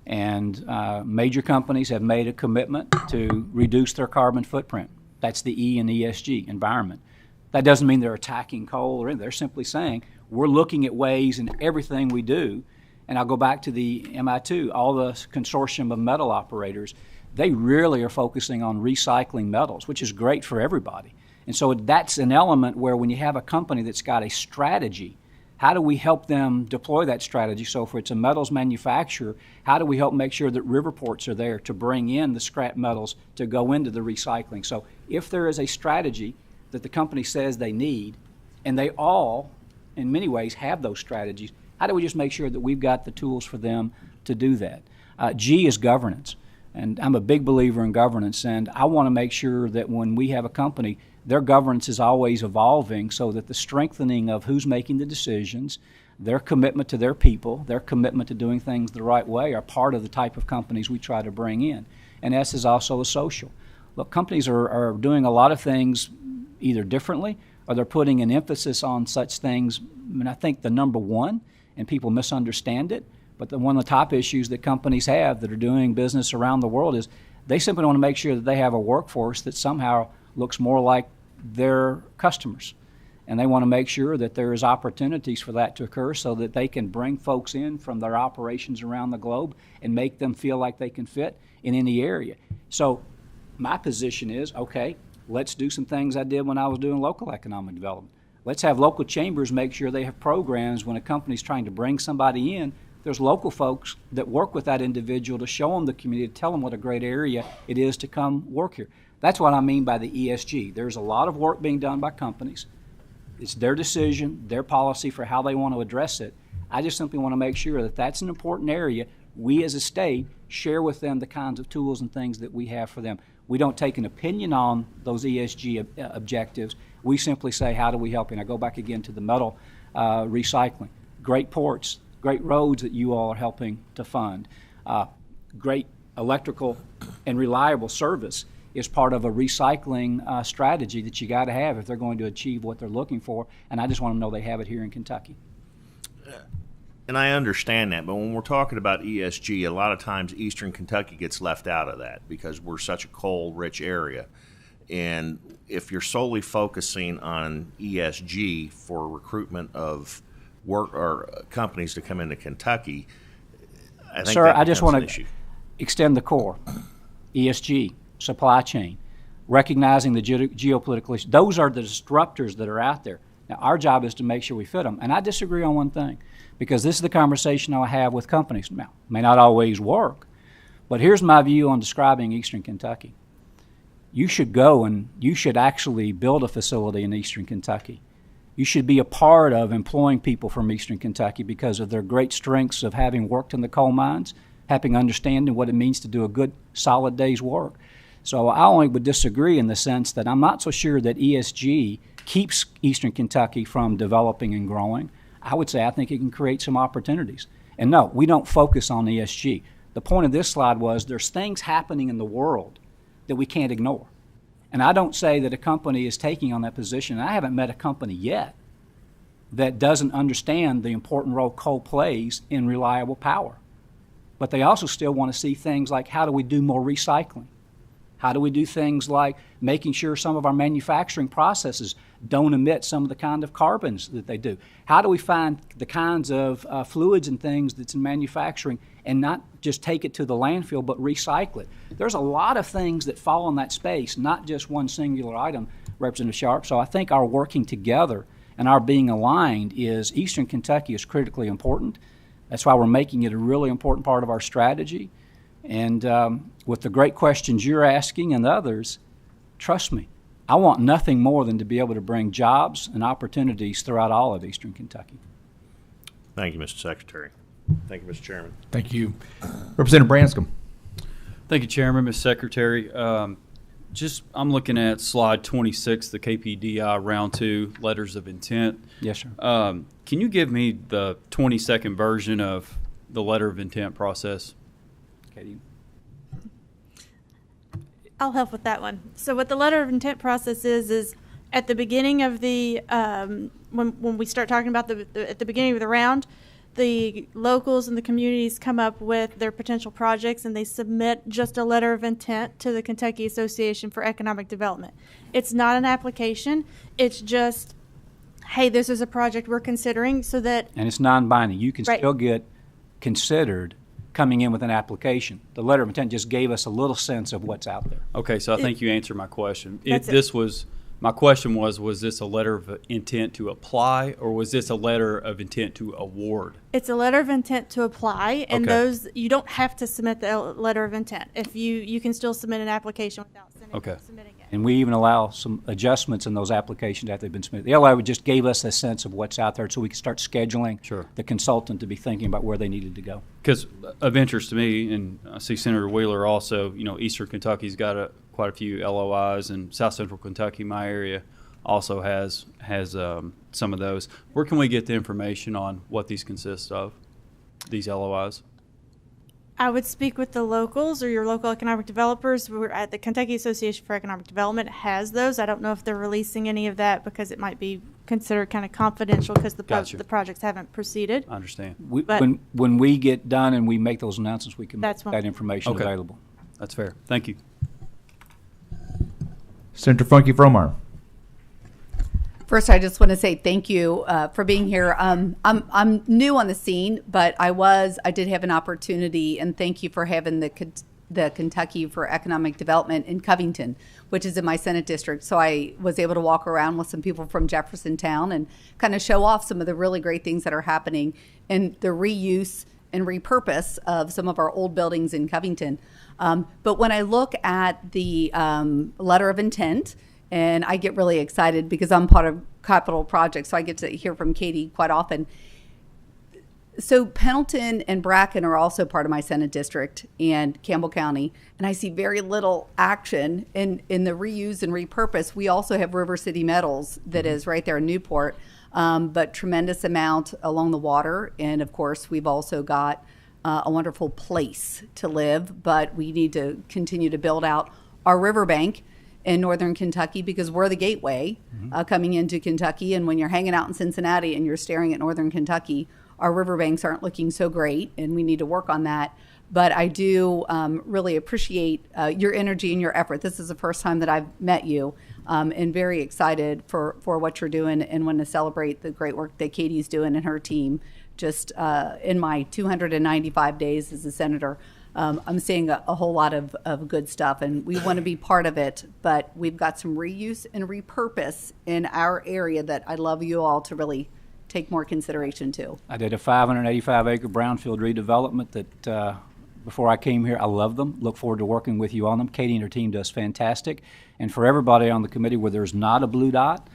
And major companies have made a commitment to reduce their carbon footprint. That's the E in ESG, environment. That doesn't mean they're attacking coal or anything. They're simply saying we're looking at ways in everything we do. And I'll go back to the MI2, all the consortium of metal operators, they really are focusing on recycling metals, which is great for everybody. And so that's an element where when you have a company that's got a strategy, how do we help them deploy that strategy? So if it's a metals manufacturer, how do we help make sure that river ports are there to bring in the scrap metals to go into the recycling? So if there is a strategy that the company says they need, and they all, in many ways, have those strategies, how do we just make sure that we've got the tools for them to do that? G is governance. And I'm a big believer in governance, and I want to make sure that when we have a company, their governance is always evolving so that the strengthening of who's making the decisions, their commitment to their people, their commitment to doing things the right way are part of the type of companies we try to bring in. And S is also a social. Look, companies are doing a lot of things either differently or they're putting an emphasis on such things. I mean, I think the number one, and people misunderstand it, but one of the top issues that companies have that are doing business around the world is they simply want to make sure that they have a workforce that somehow looks more like their customers. And they want to make sure that there is opportunities for that to occur so that they can bring folks in from their operations around the globe and make them feel like they can fit in any area. So my position is, okay, let's do some things I did when I was doing local economic development. Let's have local chambers make sure they have programs when a company's trying to bring somebody in. There's local folks that work with that individual to show them the community, to tell them what a great area it is to come work here. That's what I mean by the ESG. There's a lot of work being done by companies. It's their decision, their policy for how they want to address it. I just simply want to make sure that that's an important area. We as a state share with them the kinds of tools and things that we have for them. We don't take an opinion on those ESG objectives. We simply say, how do we help? And I go back again to the metal recycling. Great ports, great roads that you all are helping to fund. Great electrical and reliable service is part of a recycling strategy that you got to have if they're going to achieve what they're looking for. And I just want to know they have it here in Kentucky. And I understand that, but when we're talking about ESG, a lot of times Eastern Kentucky gets left out of that because we're such a coal-rich area. And if you're solely focusing on ESG for recruitment of work or companies to come into Kentucky, I think Sir, I just want to extend the core. ESG, supply chain, recognizing the geopolitical issues. Those are the disruptors that are out there. Now, our job is to make sure we fit them. And I disagree on one thing, because this is the conversation I have with companies. Now, it may not always work, but here's my view on describing Eastern Kentucky. You should go and you should actually build a facility in Eastern Kentucky. You should be a part of employing people from Eastern Kentucky because of their great strengths of having worked in the coal mines, having understanding what it means to do a good, solid day's work. So I only would disagree in the sense that I'm not so sure that ESG keeps Eastern Kentucky from developing and growing. I would say I think it can create some opportunities. And no, we don't focus on ESG. The point of this slide was there's things happening in the world that we can't ignore. And I don't say that a company is taking on that position. I haven't met a company yet that doesn't understand the important role coal plays in reliable power. But they also still want to see things like how do we do more recycling? How do we do things like making sure some of our manufacturing processes don't emit some of the kind of carbons that they do? How do we find the kinds of fluids and things that's in manufacturing and not just take it to the landfill but recycle it? There's a lot of things that fall in that space, not just one singular item, Representative Sharp. So I think our working together and our being aligned is Eastern Kentucky is critically important. That's why we're making it a really important part of our strategy. And with the great questions you're asking and others, trust me, I want nothing more than to be able to bring jobs and opportunities throughout all of Eastern Kentucky. Thank you, Mr. Secretary. Thank you, Mr. Chairman. Thank you. Representative Branscombe. Thank you, Chairman, Mr. Secretary. I'm looking at slide 26, the KPDI Round 2 Letters of Intent. Yes, sir. Can you give me the 20-second version of the letter of intent process? Katie. I'll help with that one. So what the letter of intent process is at the beginning of the when we start talking about at the beginning of the round, the locals and the communities come up with their potential projects and they submit just a letter of intent to the Kentucky Association for Economic Development. It's not an application. It's just, hey, this is a project we're considering, so that. And it's non-binding. You can Right. still get considered coming in with an application. The letter of intent just gave us a little sense of what's out there. Okay, so I think you answered my question. That's it. This was my question was this a letter of intent to apply, or was this a letter of intent to award? It's a letter of intent to apply, and Okay. those you don't have to submit the letter of intent. If you can still submit an application without submitting it. And we even allow some adjustments in those applications after they've been submitted. The LOI just gave us a sense of what's out there so we could start scheduling the consultant to be thinking about where they needed to go. Because of interest to me, and I see Senator Wheeler also, Eastern Kentucky's got quite a few LOIs, and South Central Kentucky, my area, also has some of those. Where can we get the information on what these consist of, these LOIs? I would speak with the locals or your local economic developers. We're at the Kentucky Association for Economic Development has those. I don't know if they're releasing any of that because it might be considered kind of confidential because the projects haven't proceeded. I understand. When we get done and we make those announcements, we can make that information Okay. available. That's fair. Thank you. Senator Funky Fromar. First, I just want to say thank you for being here. I'm new on the scene, but I did have an opportunity, and thank you for having the Kentucky for Economic Development in Covington, which is in my Senate district. So I was able to walk around with some people from Jeffersontown and kind of show off some of the really great things that are happening in the reuse and repurpose of some of our old buildings in Covington. But when I look at the letter of intent, and I get really excited because I'm part of capital projects, so I get to hear from Katie quite often. So Pendleton and Bracken are also part of my Senate district and Campbell County, and I see very little action in the reuse and repurpose. We also have River City Metals that is right there in Newport, but tremendous amount along the water, and of course we've also got a wonderful place to live, but we need to continue to build out our riverbank in northern Kentucky because we're the gateway coming into Kentucky. And when you're hanging out in Cincinnati and you're staring at northern Kentucky, our riverbanks aren't looking so great, and we need to work on that. But I do really appreciate your energy and your effort. This is the first time that I've met you, and very excited for what you're doing and want to celebrate the great work that Katie's doing and her team. Just in my 295 days as a senator, I'm seeing a whole lot of good stuff, and we want to be part of it, but we've got some reuse and repurpose in our area that I'd love you all to really take more consideration to. I did a 585-acre brownfield redevelopment that before I came here, I love them. Look forward to working with you on them. Katie and her team does fantastic. And for everybody on the committee where there's not a blue dot,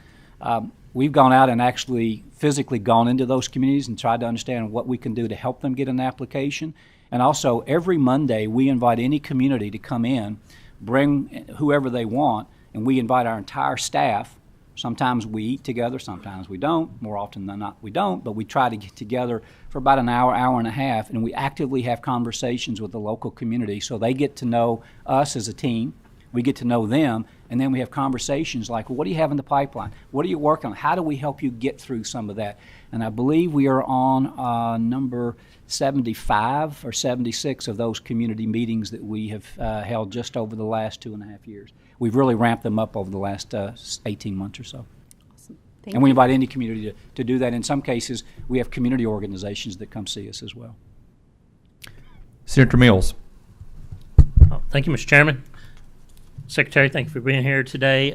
we've gone out and actually physically gone into those communities and tried to understand what we can do to help them get an application. And also, every Monday, we invite any community to come in, bring whoever they want, and we invite our entire staff. Sometimes we eat together, sometimes we don't. More often than not, we don't, but we try to get together for about an hour, hour and a half, and we actively have conversations with the local community so they get to know us as a team, we get to know them, and then we have conversations like, well, what do you have in the pipeline? What are you working on? How do we help you get through some of that? And I believe we are on number 75 or 76 of those community meetings that we have held just over the last 2.5 years. We've really ramped them up over the last 18 months or so. Awesome. And we invite any community to do that. In some cases, we have community organizations that come see us as well. Senator Mills. Thank you, Mr. Chairman. Secretary, thank you for being here today.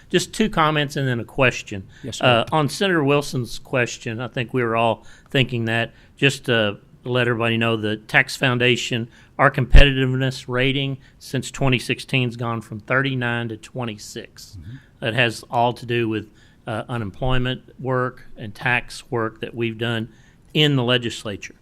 Just two comments and then a question. Yes, sir. On Senator Wilson's question, I think we were all thinking that. Just to let everybody know, the Tax Foundation, our competitiveness rating since 2016 has gone from 39 to 26. That has all to do with unemployment work and tax work that we've done in the legislature.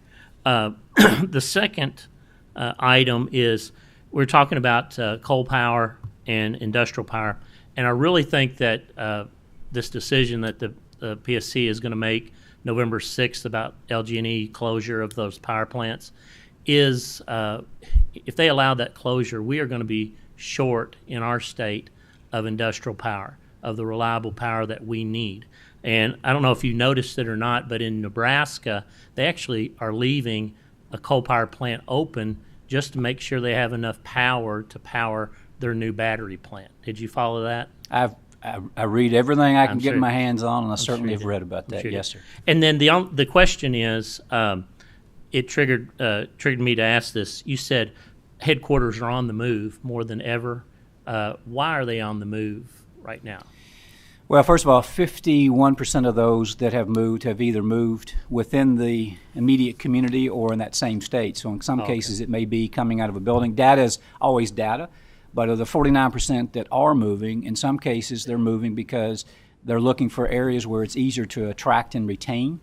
The second item is we're talking about coal power and industrial power, and I really think that this decision that the PSC is going to make November 6th about LG&E closure of those power plants is, if they allow that closure, we are going to be short in our state of industrial power, of the reliable power that we need. And I don't know if you noticed it or not, but in Nebraska, they actually are leaving a coal power plant open just to make sure they have enough power to power their new battery plant. Did you follow that? I read everything I can I'm get sure my you did. hands on, and I I'm certainly sure you have did. read about that. Sure you Yes, did. sir. And then the question is, it triggered me to ask this. You said headquarters are on the move more than ever. Why are they on the move right now? Well, first of all, 51% of those that have moved have either moved within the immediate community or in that same state. So in some cases, it may be coming out of a building. Data is always data, but of the 49% that are moving, in some cases, they're moving because they're looking for areas where it's easier to attract and retain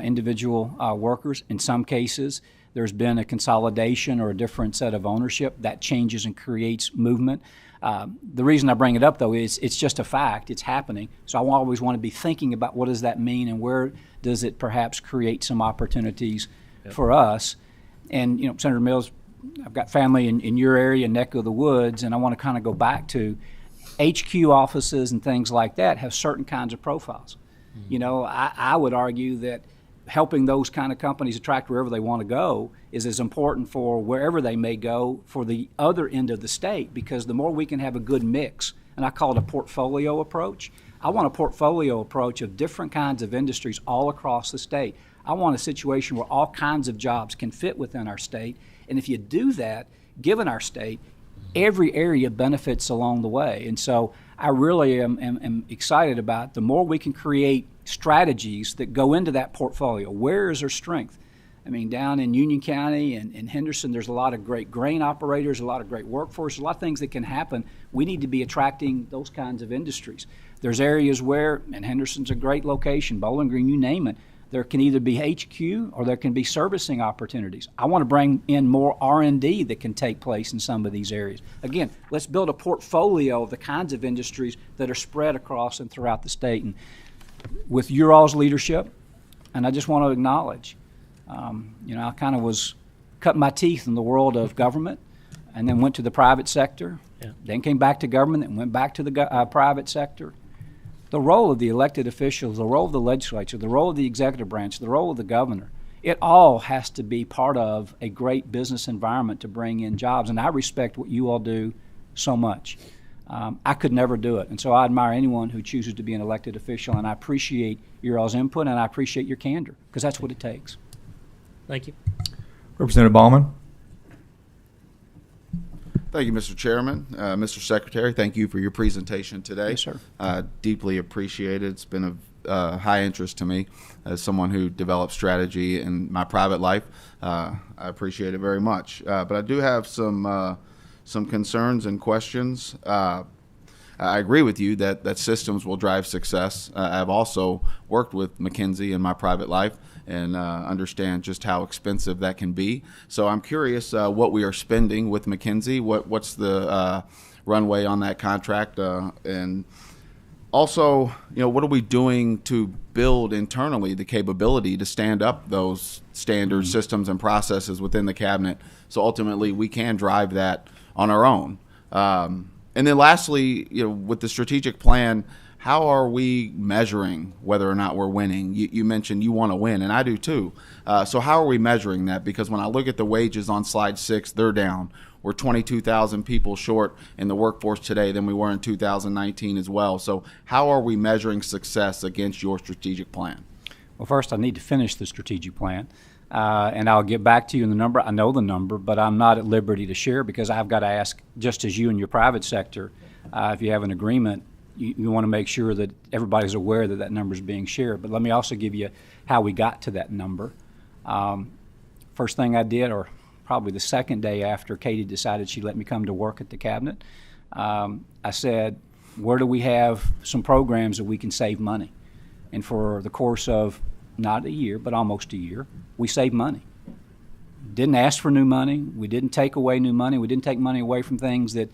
individual workers. In some cases, there's been a consolidation or a different set of ownership that changes and creates movement. The reason I bring it up, though, is it's just a fact. It's happening. So I always want to be thinking about what does that mean and where does it perhaps create some opportunities for us. And, you know, Senator Mills, I've got family in your area, neck of the woods, and I want to kind of go back to HQ offices and things like that have certain kinds of profiles. You know, I would argue that helping those kind of companies attract wherever they want to go is as important for wherever they may go for the other end of the state, because the more we can have a good mix, and I call it a portfolio approach. I want a portfolio approach of different kinds of industries all across the state. I want a situation where all kinds of jobs can fit within our state, and if you do that, given our state, every area benefits along the way. And so I really am excited about the more we can create strategies that go into that portfolio. Where is our strength? I mean, down in Union County and in Henderson, there's a lot of great grain operators, a lot of great workforce, a lot of things that can happen. We need to be attracting those kinds of industries. There's areas where, and Henderson's a great location, Bowling Green, you name it, there can either be HQ or there can be servicing opportunities. I want to bring in more R&D that can take place in some of these areas. Again, let's build a portfolio of the kinds of industries that are spread across and throughout the state. And with your all's leadership, and I just want to acknowledge, you know, I kind of was cutting my teeth in the world of government and then went to the private sector, then came back to government and went back to the private sector. The role of the elected officials, the role of the legislature, the role of the executive branch, the role of the governor, it all has to be part of a great business environment to bring in jobs. And I respect what you all do so much. I could never do it. And so I admire anyone who chooses to be an elected official, and I appreciate your all's input, and I appreciate your candor, because that's what it takes. Thank you. Representative Ballman. Thank you, Mr. Chairman. Mr. Secretary, thank you for your presentation today. Yes, sir. Deeply appreciated. It's been of high interest to me as someone who develops strategy in my private life. I appreciate it very much. But I do have some concerns and questions. I agree with you that systems will drive success. I've also worked with McKinsey in my private life and understand just how expensive that can be. So I'm curious what we are spending with McKinsey. What's the runway on that contract? And also, you know, what are we doing to build internally the capability to stand up those standard systems and processes within the cabinet so ultimately we can drive that on our own? And then lastly, you know, with the strategic plan, how are we measuring whether or not we're winning? You mentioned you want to win, and I do too. So how are we measuring that? Because when I look at the wages on slide 6, they're down. We're 22,000 people short in the workforce today than we were in 2019 as well. So how are we measuring success against your strategic plan? Well, first I need to finish the strategic plan. And I'll get back to you in the number. I know the number, but I'm not at liberty to share because I've got to ask, just as you in your private sector, if you have an agreement, you want to make sure that everybody's aware that that number is being shared. But let me also give you how we got to that number. First thing I did, or probably the second day after Katie decided she'd let me come to work at the cabinet, I said, where do we have some programs that we can save money? And for the course of not a year, but almost a year, we saved money. Didn't ask for new money. We didn't take away new money. We didn't take money away from things that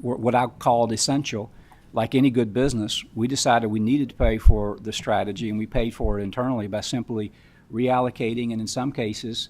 were what I called essential. Like any good business, we decided we needed to pay for the strategy, and we paid for it internally by simply reallocating and in some cases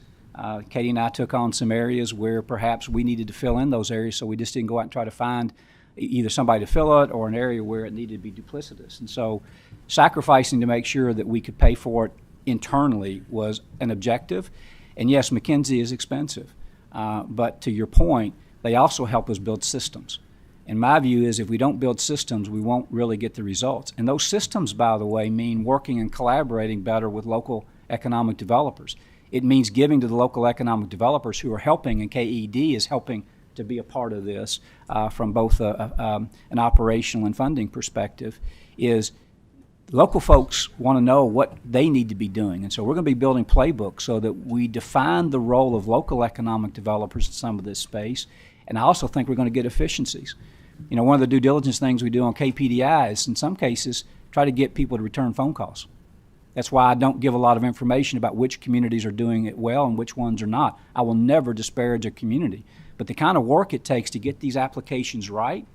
Katie and I took on some areas where perhaps we needed to fill in those areas, so we just didn't go out and try to find either somebody to fill it or an area where it needed to be duplicitous. And so sacrificing to make sure that we could pay for it internally was an objective. And yes, McKinsey is expensive, but to your point, they also help us build systems. And my view is if we don't build systems, we won't really get the results. And those systems, by the way, mean working and collaborating better with local economic developers. It means giving to the local economic developers who are helping, and KED is helping to be a part of this from both an operational and funding perspective, is local folks want to know what they need to be doing. And so we're going to be building playbooks so that we define the role of local economic developers in some of this space. And I also think we're going to get efficiencies. You know, one of the due diligence things we do on KPDI is, in some cases, try to get people to return phone calls. That's why I don't give a lot of information about which communities are doing it well and which ones are not. I will never disparage a community. But the kind of work it takes to get these applications right,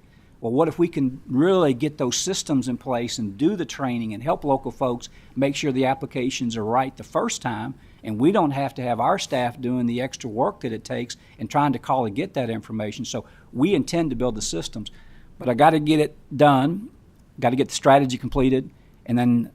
well, what if we can really get those systems in place and do the training and help local folks make sure the applications are right the first time, and we don't have to have our staff doing the extra work that it takes and trying to call and get that information. So we intend to build the systems. But I got to get it done, got to get the strategy completed, and then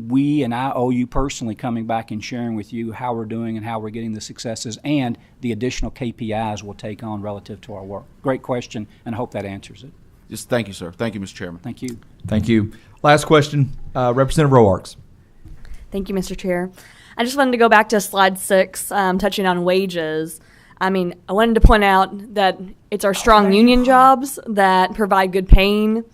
we and I owe you personally coming back and sharing with you how we're doing and how we're getting the successes and the additional KPIs we'll take on relative to our work. Great question, and I hope that answers it. Just thank you, sir. Thank you, Mr. Chairman. Thank you. Thank you. Last question, Representative Roarks. Thank you, Mr. Chair. I just wanted to go back to slide 6, touching on wages. I mean, I wanted to point out that it's our strong union jobs that provide good paying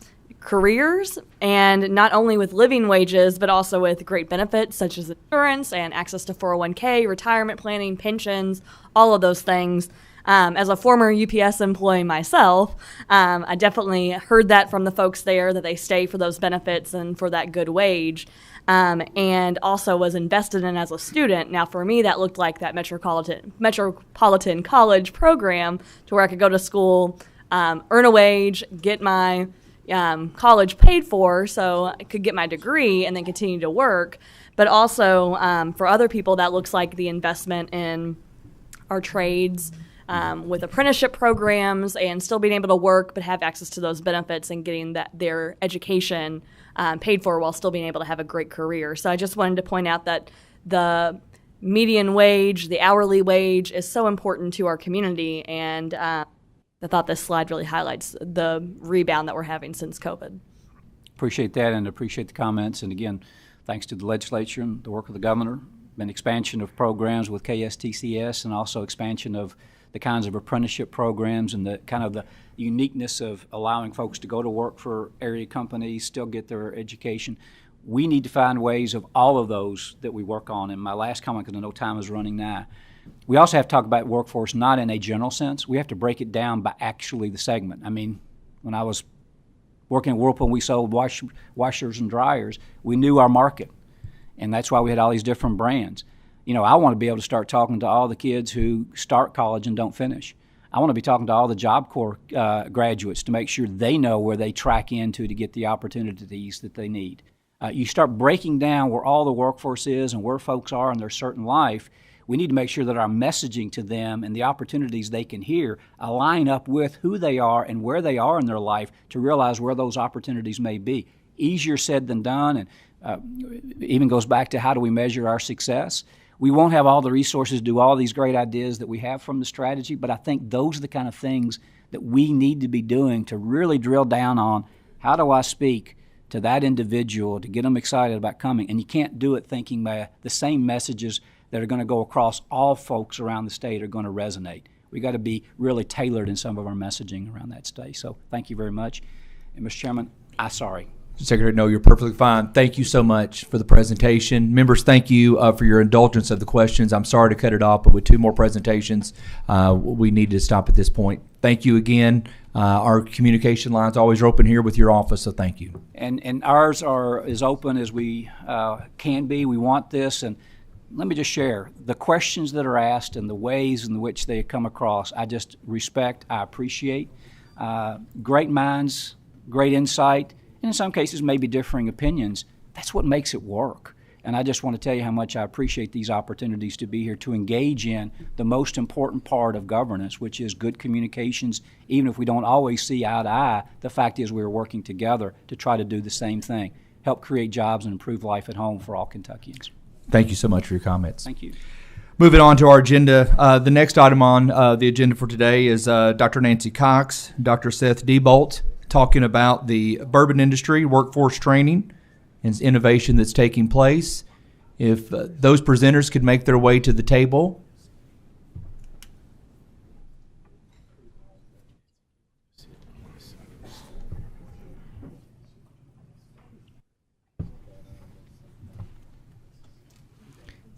careers, and not only with living wages, but also with great benefits such as insurance and access to 401k, retirement planning, pensions, all of those things. As a former UPS employee myself, I definitely heard that from the folks there, that they stay for those benefits and for that good wage, and also was invested in as a student. Now, for me, that looked like that Metropolitan College program to where I could go to school, earn a wage, get my college paid for so I could get my degree and then continue to work. But also for other people, that looks like the investment in our trades, with apprenticeship programs and still being able to work but have access to those benefits and getting their education paid for while still being able to have a great career. So I just wanted to point out that the median wage, the hourly wage, is so important to our community, and I thought this slide really highlights the rebound that we're having since COVID. Appreciate that, and appreciate the comments. And again, thanks to the legislature and the work of the governor, been expansion of programs with KSTCS, and also expansion of the kinds of apprenticeship programs and the kind of the uniqueness of allowing folks to go to work for area companies, still get their education. We need to find ways of all of those that we work on. And my last comment, because I know time is running now, we also have to talk about workforce not in a general sense. We have to break it down by actually the segment. I mean, when I was working at Whirlpool, we sold washers and dryers. We knew our market, and that's why we had all these different brands. You know, I want to be able to start talking to all the kids who start college and don't finish. I want to be talking to all the Job Corps graduates to make sure they know where they track into to get the opportunities that they need. You start breaking down where all the workforce is and where folks are in their certain life. We need to make sure that our messaging to them and the opportunities they can hear align up with who they are and where they are in their life to realize where those opportunities may be. Easier said than done, and even goes back to how do we measure our success. We won't have all the resources to do all these great ideas that we have from the strategy, but I think those are the kind of things that we need to be doing to really drill down on how do I speak to that individual to get them excited about coming. And you can't do it thinking the same messages that are going to go across all folks around the state are going to resonate. We got to be really tailored in some of our messaging around that state. So thank you very much. And Mr. Chairman, sorry. Secretary, no, you're perfectly fine. Thank you so much for the presentation. Members, thank you for your indulgence of the questions. I'm sorry to cut it off, but with 2 more presentations, we need to stop at this point. Thank you again. Our communication lines always are open here with your office, so thank you. And ours are as open as we can be. We want this, and let me just share the questions that are asked and the ways in which they come across. I just respect, I appreciate. Great minds, great insight, and in some cases maybe differing opinions. That's what makes it work. And I just want to tell you how much I appreciate these opportunities to be here to engage in the most important part of governance, which is good communications. Even if we don't always see eye to eye, the fact is we're working together to try to do the same thing, help create jobs and improve life at home for all Kentuckians. Thank you so much for your comments. Thank you. Moving on to our agenda, the next item on the agenda for today is Dr. Nancy Cox, Dr. Seth Diebolt, talking about the bourbon industry, workforce training, and innovation that's taking place. If those presenters could make their way to the table.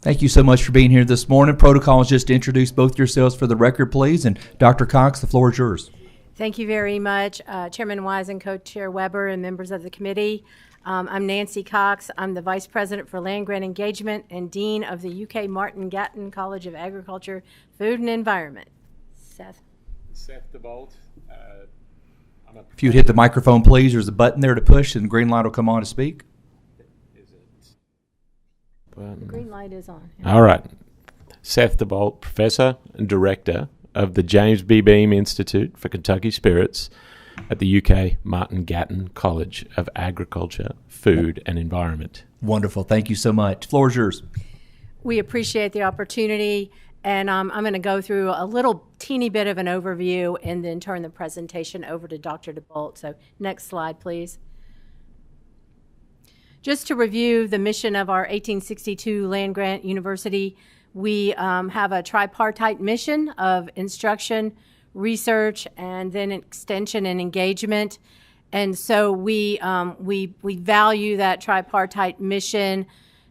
Thank you so much for being here this morning. Protocol is just to introduce both yourselves for the record, please. And Dr. Cox, the floor is yours. Thank you very much, Chairman Wise and Co-Chair Weber and members of the committee. I'm Nancy Cox. I'm the Vice President for Land Grant Engagement and Dean of the UK Martin Gatton College of Agriculture, Food and Environment. Seth. Seth Diebolt. If you'd hit the microphone, please. There's a button there to push, and the green light will come on to speak. The green light is on. All right. Seth Diebolt, Professor and Director of the James B. Beam Institute for Kentucky Spirits at the UK Martin Gatton College of Agriculture, Food and Environment. Wonderful. Thank you so much. Floor is yours. We appreciate the opportunity, and I'm going to go through a little teeny bit of an overview and then turn the presentation over to Dr. Diebolt. So next slide, please. Just to review the mission of our 1862 Land Grant University, we have a tripartite mission of instruction, research, and then extension and engagement. And so we value that tripartite mission,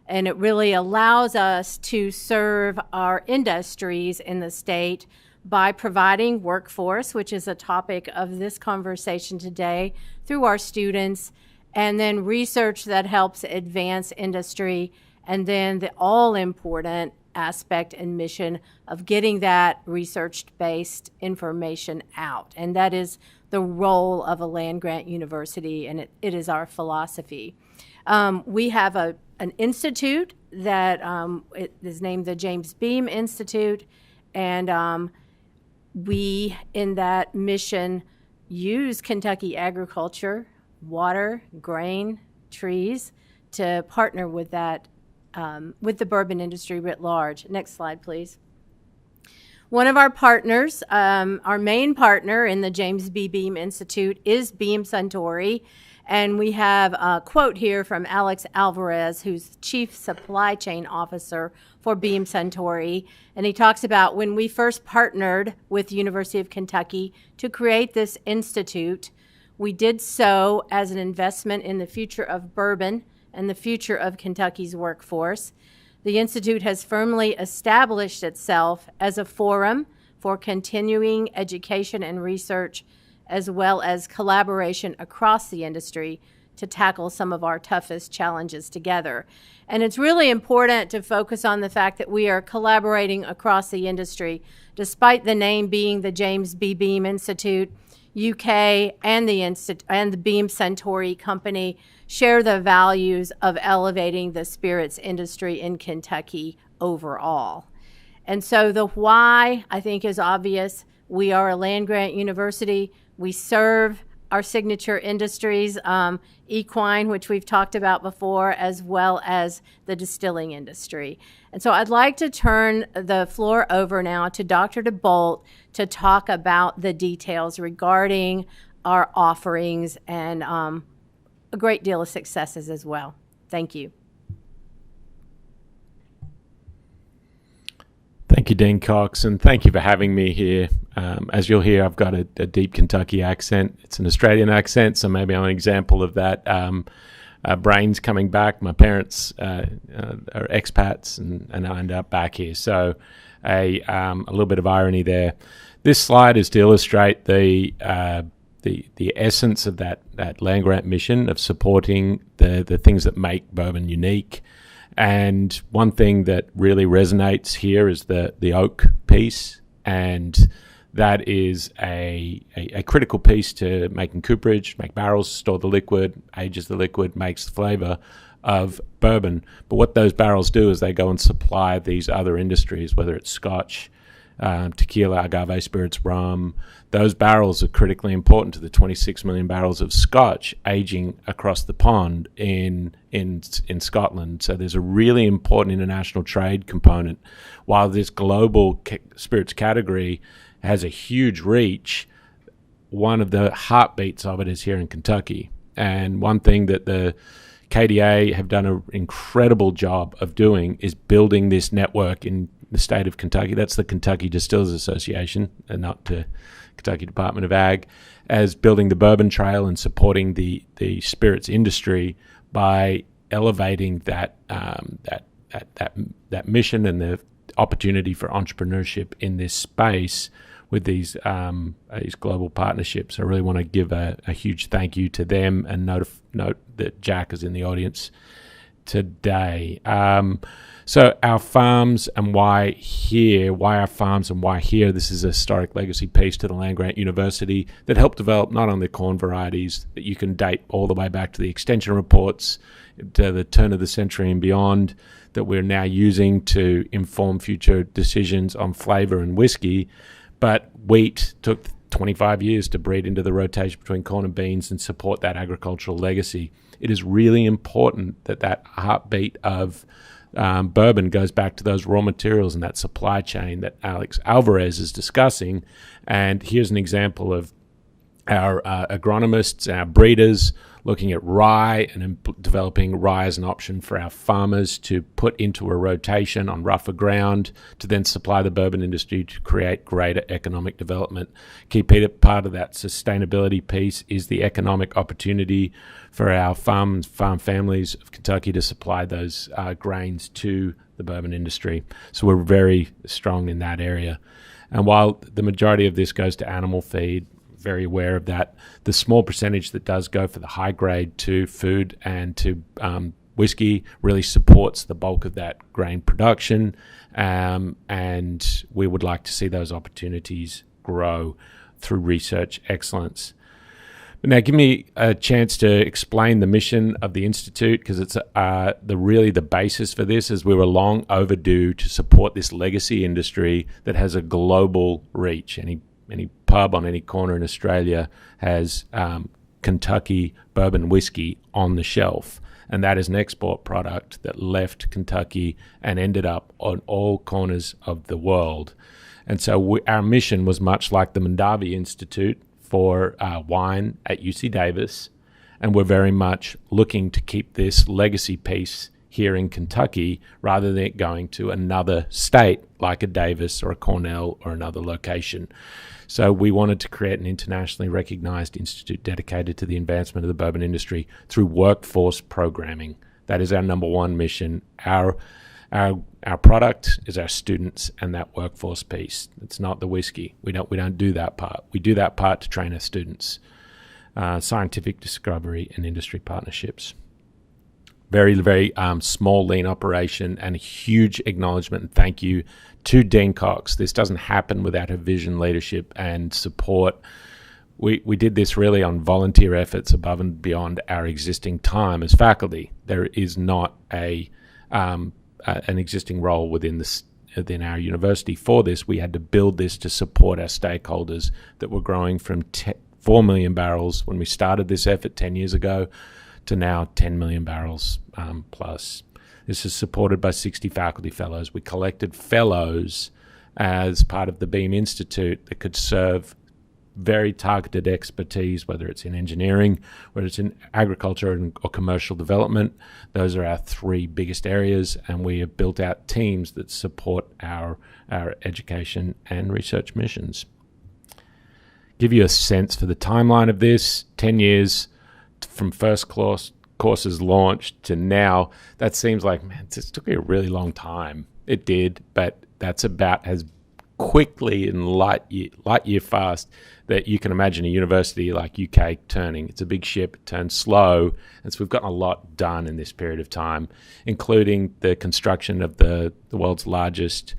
and it really allows us to serve our industries in the state by providing workforce, which is a topic of this conversation today, through our students, and then research that helps advance industry, and then the all-important aspect and mission of getting that research-based information out. And that is the role of a land-grant university, and it is our philosophy. We have an institute that it is named the James Beam Institute, and we, in that mission, use Kentucky agriculture, water, grain, trees, to partner with that, with the bourbon industry writ large. Next slide, please. One of our partners, our main partner in the James B. Beam Institute is Beam Suntory, and we have a quote here from Alex Alvarez, who's Chief Supply Chain Officer for Beam Suntory, and he talks about when we first partnered with the University of Kentucky to create this institute, we did so as an investment in the future of bourbon and the future of Kentucky's workforce. The Institute has firmly established itself as a forum for continuing education and research, as well as collaboration across the industry to tackle some of our toughest challenges together. And it's really important to focus on the fact that we are collaborating across the industry. Despite the name being the James B. Beam Institute, UK and the Beam Suntory Company share the values of elevating the spirits industry in Kentucky overall. And so the why, I think, is obvious. We are a land-grant university. We serve our signature industries, equine, which we've talked about before, as well as the distilling industry. And so I'd like to turn the floor over now to Dr. Diebolt to talk about the details regarding our offerings and a great deal of successes as well. Thank you. Thank you, Dean Cox, and thank you for having me here. As you'll hear, I've got a deep Kentucky accent. It's an Australian accent, so maybe I'm an example of that. Brain's coming back. My parents are expats, and I ended up back here. So a little bit of irony there. This slide is to illustrate the essence of that land grant mission of supporting the things that make bourbon unique. And one thing that really resonates here is the oak piece, and that is a critical piece to making cooperage, make barrels, store the liquid, ages the liquid, makes the flavor of bourbon. But what those barrels do is they go and supply these other industries, whether it's Scotch, tequila, agave spirits, rum. Those barrels are critically important to the 26 million barrels of Scotch aging across the pond in Scotland. So there's a really important international trade component. While this global spirits category has a huge reach, one of the heartbeats of it is here in Kentucky. And one thing that the KDA have done an incredible job of doing is building this network in the state of Kentucky. That's the Kentucky Distillers Association, and not the Kentucky Department of Ag, as building the Bourbon Trail and supporting the spirits industry by elevating that mission and the opportunity for entrepreneurship in this space with these global partnerships. I really want to give a huge thank you to them, and note that Jack is in the audience today. So our farms and why here, this is a historic legacy piece to the land-grant university that helped develop not only corn varieties that you can date all the way back to the extension reports to the turn of the century and beyond, that we're now using to inform future decisions on flavor and whiskey. But wheat took 25 years to breed into the rotation between corn and beans and support that agricultural legacy. It is really important that heartbeat of bourbon goes back to those raw materials and that supply chain that Alex Alvarez is discussing. And here's an example of our agronomists, our breeders, looking at rye and developing rye as an option for our farmers to put into a rotation on rougher ground to then supply the bourbon industry to create greater economic development. Key part of that sustainability piece is the economic opportunity for our farm families of Kentucky to supply those grains to the bourbon industry. So we're very strong in that area. And while the majority of this goes to animal feed, very aware of that, the small percentage that does go for the high grade to food and to whiskey really supports the bulk of that grain production, and we would like to see those opportunities grow through research excellence. But now give me a chance to explain the mission of the Institute, because it's the basis for this is we were long overdue to support this legacy industry that has a global reach. Any pub on any corner in Australia has Kentucky bourbon whiskey on the shelf, and that is an export product that left Kentucky and ended up on all corners of the world. And so our mission was much like the Mondavi Institute for wine at UC Davis, and we're very much looking to keep this legacy piece here in Kentucky rather than it going to another state like a Davis or a Cornell or another location. So we wanted to create an internationally recognized institute dedicated to the advancement of the bourbon industry through workforce programming. That is our number one mission. Our product is our students and that workforce piece. It's not the whiskey. We don't do that part. We do that part to train our students. Scientific discovery and industry partnerships. Very, very small, lean operation, and a huge acknowledgement and thank you to Dean Cox. This doesn't happen without her vision, leadership, and support. We did this really on volunteer efforts above and beyond our existing time as faculty. There is not an existing role within our university for this. We had to build this to support our stakeholders that were growing from 4 million barrels when we started this effort 10 years ago to now 10 million barrels plus. This is supported by 60 faculty fellows. We collected fellows as part of the Beam Institute that could serve very targeted expertise, whether it's in engineering, whether it's in agriculture or commercial development. Those are our three biggest areas, and we have built out teams that support our education and research missions. Give you a sense for the timeline of this, 10 years from first courses launched to now. That seems like, man, it took me a really long time. It did, but that's about as quickly and light year fast that you can imagine a university like UK turning. It's a big ship, it turns slow, and so we've gotten a lot done in this period of time, including the construction of the world's largest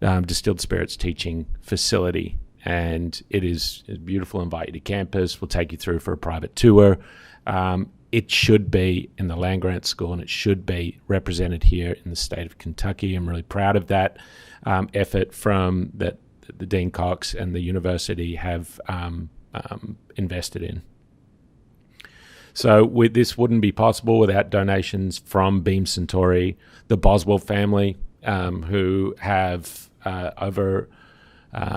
distilled spirits teaching facility. And it is beautiful. Invite you to campus. We'll take you through for a private tour. it should be in the land-grant school, and it should be represented here in the state of Kentucky. I'm really proud of that effort from that the Dean Cox and the university have invested in. So this wouldn't be possible without donations from Beam Centauri, the Boswell family, who have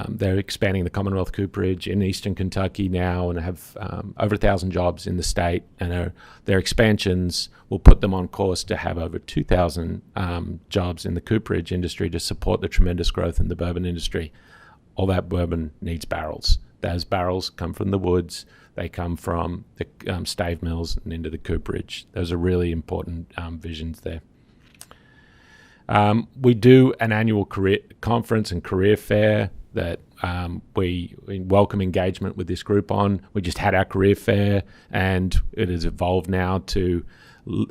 they're expanding the Commonwealth Cooperage in eastern Kentucky now and have over 1,000 jobs in the state, and their expansions will put them on course to have over 2,000 jobs in the cooperage industry to support the tremendous growth in the bourbon industry. All that bourbon needs barrels. Those barrels come from the woods. They come from the stave mills and into the cooperage. Those are really important visions there. We do an annual career conference and career fair that we welcome engagement with this group on. We just had our career fair, and it has evolved now to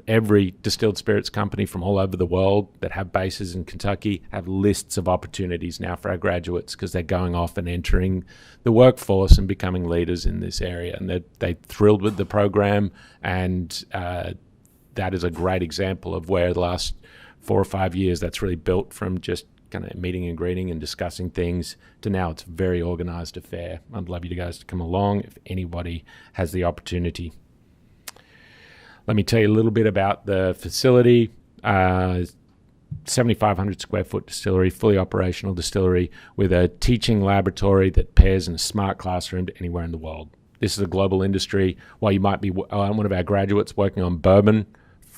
every distilled spirits company from all over the world that have bases in Kentucky have lists of opportunities now for our graduates, because they're going off and entering the workforce and becoming leaders in this area. And they're thrilled with the program, and that is a great example of where the last 4 or 5 years that's really built from just kind of meeting and greeting and discussing things to now it's a very organized affair. I'd love you guys to come along if anybody has the opportunity. Let me tell you a little bit about the facility. 7,500 square foot distillery, fully operational distillery with a teaching laboratory that pairs in a smart classroom to anywhere in the world. This is a global industry. While you might be one of our graduates working on bourbon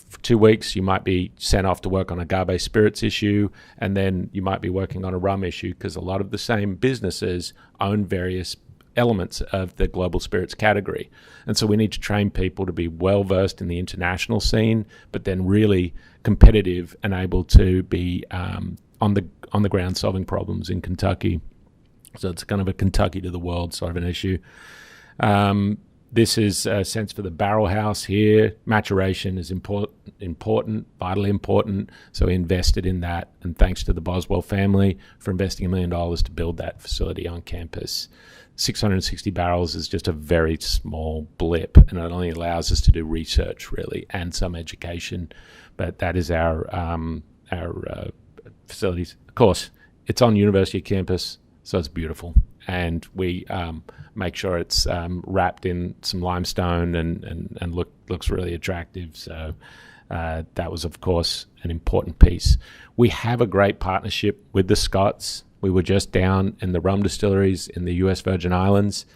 for 2 weeks, you might be sent off to work on agave spirits issue, and then you might be working on a rum issue, because a lot of the same businesses own various elements of the global spirits category. And so we need to train people to be well versed in the international scene, but then really competitive and able to be on the ground solving problems in Kentucky. So it's kind of a Kentucky to the world sort of an issue. This is a sense for the barrel house here. Maturation is important, vitally important. So we invested in that, and thanks to the Boswell family for investing $1 million to build that facility on campus. 660 barrels is just a very small blip, and it only allows us to do research, really, and some education. But that is our facilities. Of course, it's on university campus, so it's beautiful. And we make sure it's wrapped in some limestone and looks really attractive. So that was, of course, an important piece. We have a great partnership with the Scots. We were just down in the rum distilleries in the U.S. Virgin Islands,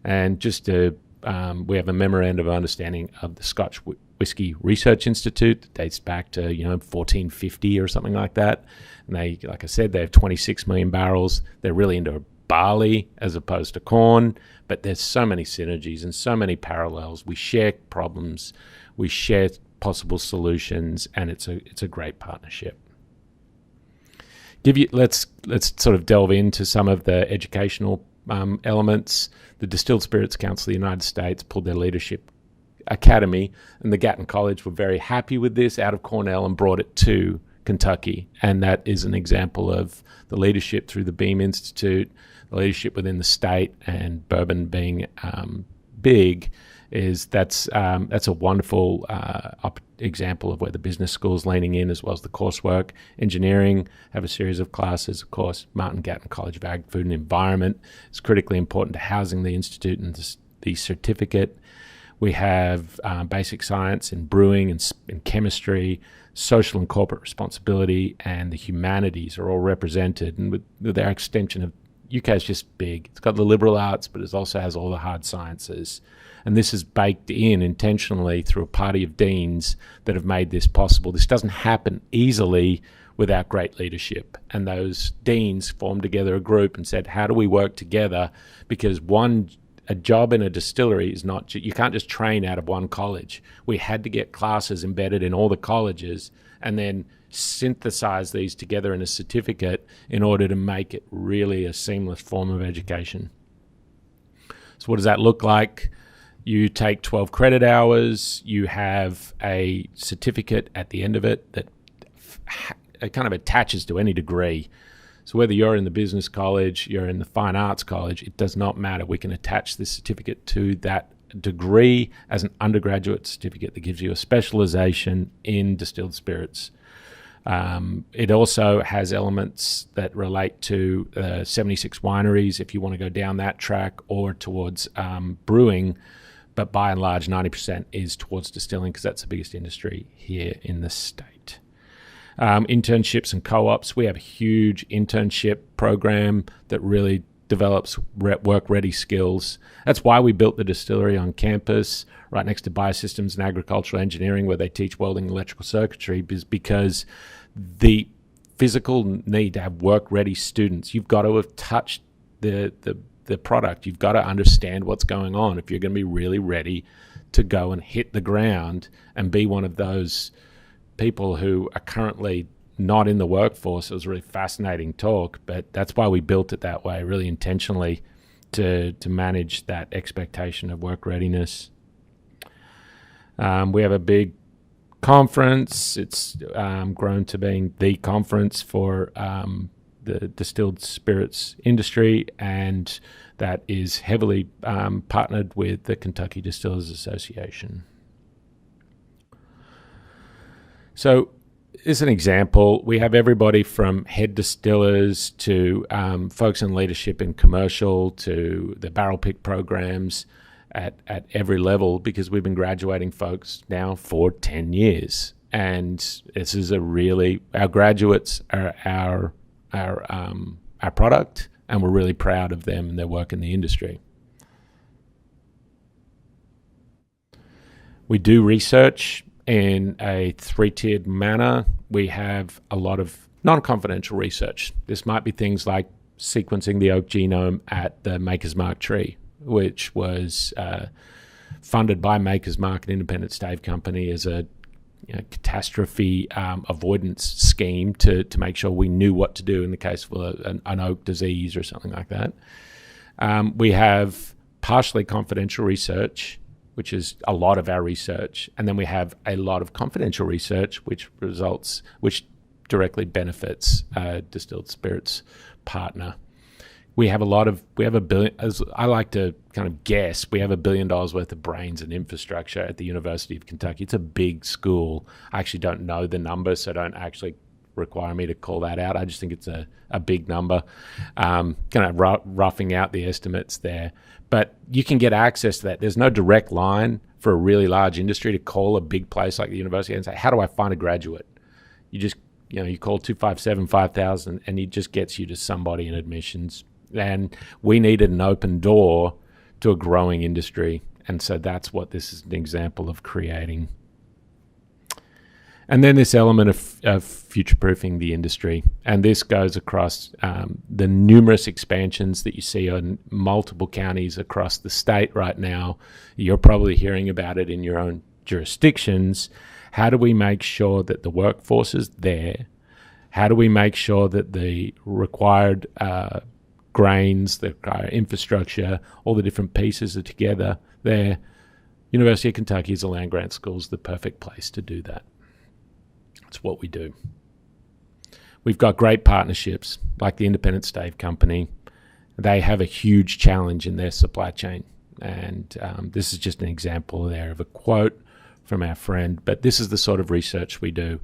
and just we have a memorandum of understanding of the Scotch Whisky Research Institute that dates back to 1450 or something like that. And they, like I said, they have 26 million barrels. They're really into barley as opposed to corn, but there's so many synergies and so many parallels. We share problems, we share possible solutions, and it's a great partnership. Let's sort of delve into some of the educational elements. The Distilled Spirits Council of the United States pulled their leadership academy, and the Gatton College were very happy with this out of Cornell and brought it to Kentucky. And that is an example of the leadership through the Beam Institute, the leadership within the state, and bourbon being big. That's a wonderful example of where the business school is leaning in, as well as the coursework. Engineering have a series of classes, of course. Martin Gatton College of Ag, Food and Environment is critically important to housing the institute and the certificate. We have basic science in brewing and chemistry, social and corporate responsibility, and the humanities are all represented. And with our extension of UK is just big. It's got the liberal arts, but it also has all the hard sciences. And this is baked in intentionally through a party of deans that have made this possible. This doesn't happen easily without great leadership. And those deans formed together a group and said, how do we work together? Because a job in a distillery is not, you can't just train out of one college. We had to get classes embedded in all the colleges and then synthesize these together in a certificate in order to make it really a seamless form of education. So what does that look like? You take 12 credit hours, you have a certificate at the end of it that kind of attaches to any degree. So whether you're in the business college, you're in the fine arts college, it does not matter. We can attach this certificate to that degree as an undergraduate certificate that gives you a specialization in distilled spirits. It also has elements that relate to 76 wineries if you want to go down that track, or towards brewing, but by and large 90% is towards distilling because that's the biggest industry here in the state. Internships and co-ops. We have a huge internship program that really develops work-ready skills. That's why we built the distillery on campus right next to biosystems and agricultural engineering, where they teach welding and electrical circuitry, because the physical need to have work-ready students, you've got to have touched the product. You've got to understand what's going on if you're going to be really ready to go and hit the ground and be one of those people who are currently not in the workforce. It was a really fascinating talk, but that's why we built it that way, really intentionally, to manage that expectation of work readiness. We have a big conference. It's grown to being the conference for the distilled spirits industry, and that is heavily partnered with the Kentucky Distillers Association. So, as an example, we have everybody from head distillers to folks in leadership in commercial to the barrel pick programs at every level, because we've been graduating folks now for 10 years. And this is our graduates are our product, and we're really proud of them and their work in the industry. We do research in a 3-tiered manner. We have a lot of non-confidential research. This might be things like sequencing the oak genome at the Maker's Mark tree, which was funded by Maker's Mark, an independent stave company, as a catastrophe avoidance scheme to make sure we knew what to do in the case of an oak disease or something like that. We have partially confidential research, which is a lot of our research, and then we have a lot of confidential research, which directly benefits distilled spirits partner. We have $1 billion, as I like to kind of guess, we have $1 billion worth of brains and infrastructure at the University of Kentucky. It's a big school. I actually don't know the number, so don't actually require me to call that out. I just think it's a big number, kind of roughing out the estimates there. But you can get access to that. There's no direct line for a really large industry to call a big place like the university and say, how do I find a graduate? You just, you call 257-5000 and it just gets you to somebody in admissions. And we needed an open door to a growing industry. And so that's what this is an example of creating. And then this element of future-proofing the industry. And this goes across the numerous expansions that you see in multiple counties across the state right now. You're probably hearing about it in your own jurisdictions. How do we make sure that the workforce is there? How do we make sure that the required grains, the infrastructure, all the different pieces are together there? University of Kentucky as a land-grant school is the perfect place to do that. It's what we do. We've got great partnerships like the Independent Stave Company. They have a huge challenge in their supply chain. And this is just an example there of a quote from our friend. But this is the sort of research we do.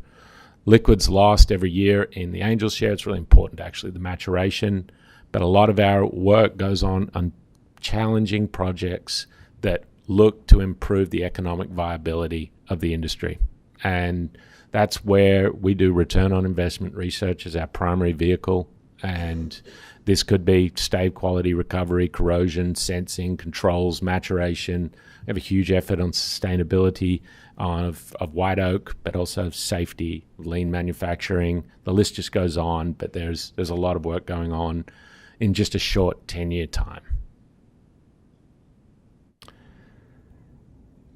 Liquid's lost every year in the Angel Share. It's really important, actually, the maturation. But a lot of our work goes on challenging projects that look to improve the economic viability of the industry. And that's where we do return on investment research as our primary vehicle. And this could be stave quality recovery, corrosion, sensing, controls, maturation. We have a huge effort on sustainability of white oak, but also safety, lean manufacturing. The list just goes on, but there's a lot of work going on in just a short 10-year time.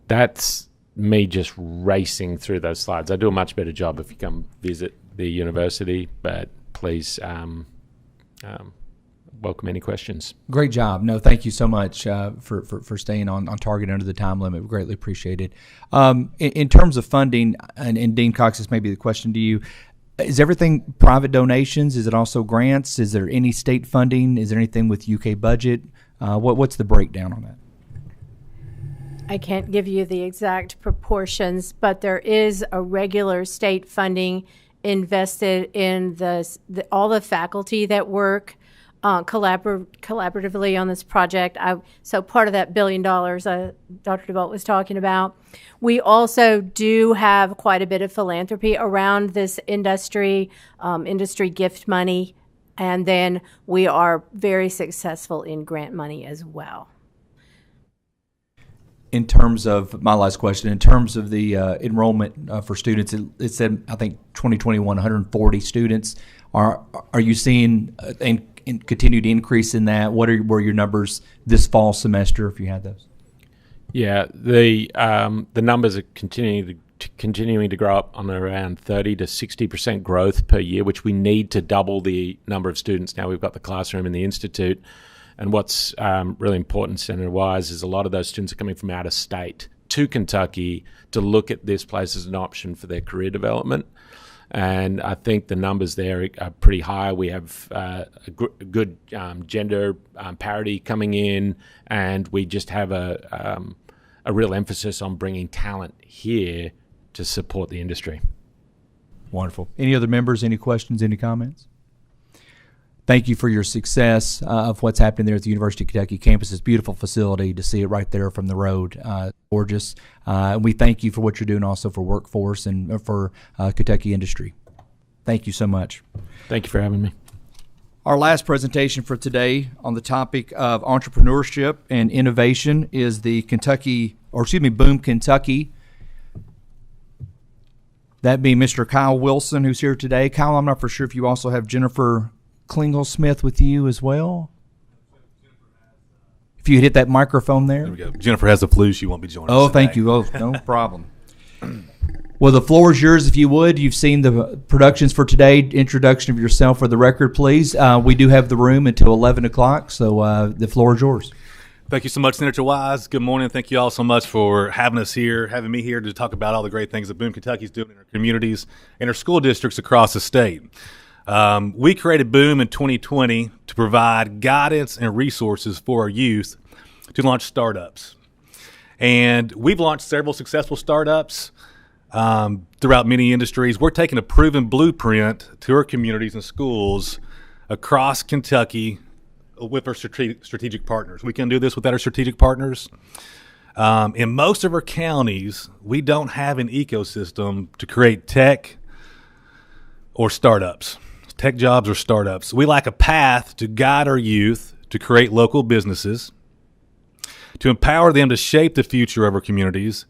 That's me just racing through those slides. I do a much better job if you come visit the university, but please welcome any questions. Great job. No, thank you so much for staying on target under the time limit. We greatly appreciate it. In terms of funding, and Dean Cox, this may be the question to you, is everything private donations? Is it also grants? Is there any state funding? Is there anything with UK budget? What's the breakdown on that? I can't give you the exact proportions, but there is a regular state funding invested in all the faculty that work collaboratively on this project. So part of that $1 billion Dr. DeBolt was talking about. We also do have quite a bit of philanthropy around this industry gift money, and then we are very successful in grant money as well. In terms of my last question, in terms of the enrollment for students, it said I think 2021 140 students. Are you seeing a continued increase in that? What were your numbers this fall semester, if you had those? Yeah, the numbers are continuing to grow up on around 30 to 60% growth per year, which we need to double the number of students. Now we've got the classroom in the institute. And what's really important, Senator Wise, is a lot of those students are coming from out of state to Kentucky to look at this place as an option for their career development. And I think the numbers there are pretty high. We have a good gender parity coming in, and we just have a real emphasis on bringing talent here to support the industry. Wonderful. Any other members, any questions, any comments? Thank you for your success of what's happening there at the University of Kentucky campus. It's a beautiful facility to see it right there from the road. Gorgeous. And we thank you for what you're doing also for workforce and for Kentucky industry. Thank you so much. Thank you for having me. Our last presentation for today on the topic of entrepreneurship and innovation is the Boom Kentucky. That being Mr. Kyle Wilson, who's here today. Kyle, I'm not for sure if you also have Jennifer Klingel-Smith with you as well. If you hit that microphone there. There we go. Jennifer has the flu. She won't be joining us. Oh, thank you. Oh, no problem. Well, the floor is yours if you would. You've seen the productions for today. Introduction of yourself for the record, please. We do have the room until 11 o'clock, so the floor is yours. Thank you so much, Senator Wise. Good morning. Thank you all so much for having me here to talk about all the great things that Boone Kentucky is doing in our communities and our school districts across the state. We created Boom in 2020 to provide guidance and resources for our youth to launch startups. And we've launched several successful startups throughout many industries. We're taking a proven blueprint to our communities and schools across Kentucky with our strategic partners. We can do this without our strategic partners. In most of our counties, we don't have an ecosystem to create tech or startups. Tech jobs or startups. We lack a path to guide our youth to create local businesses, to empower them to shape the future of our communities,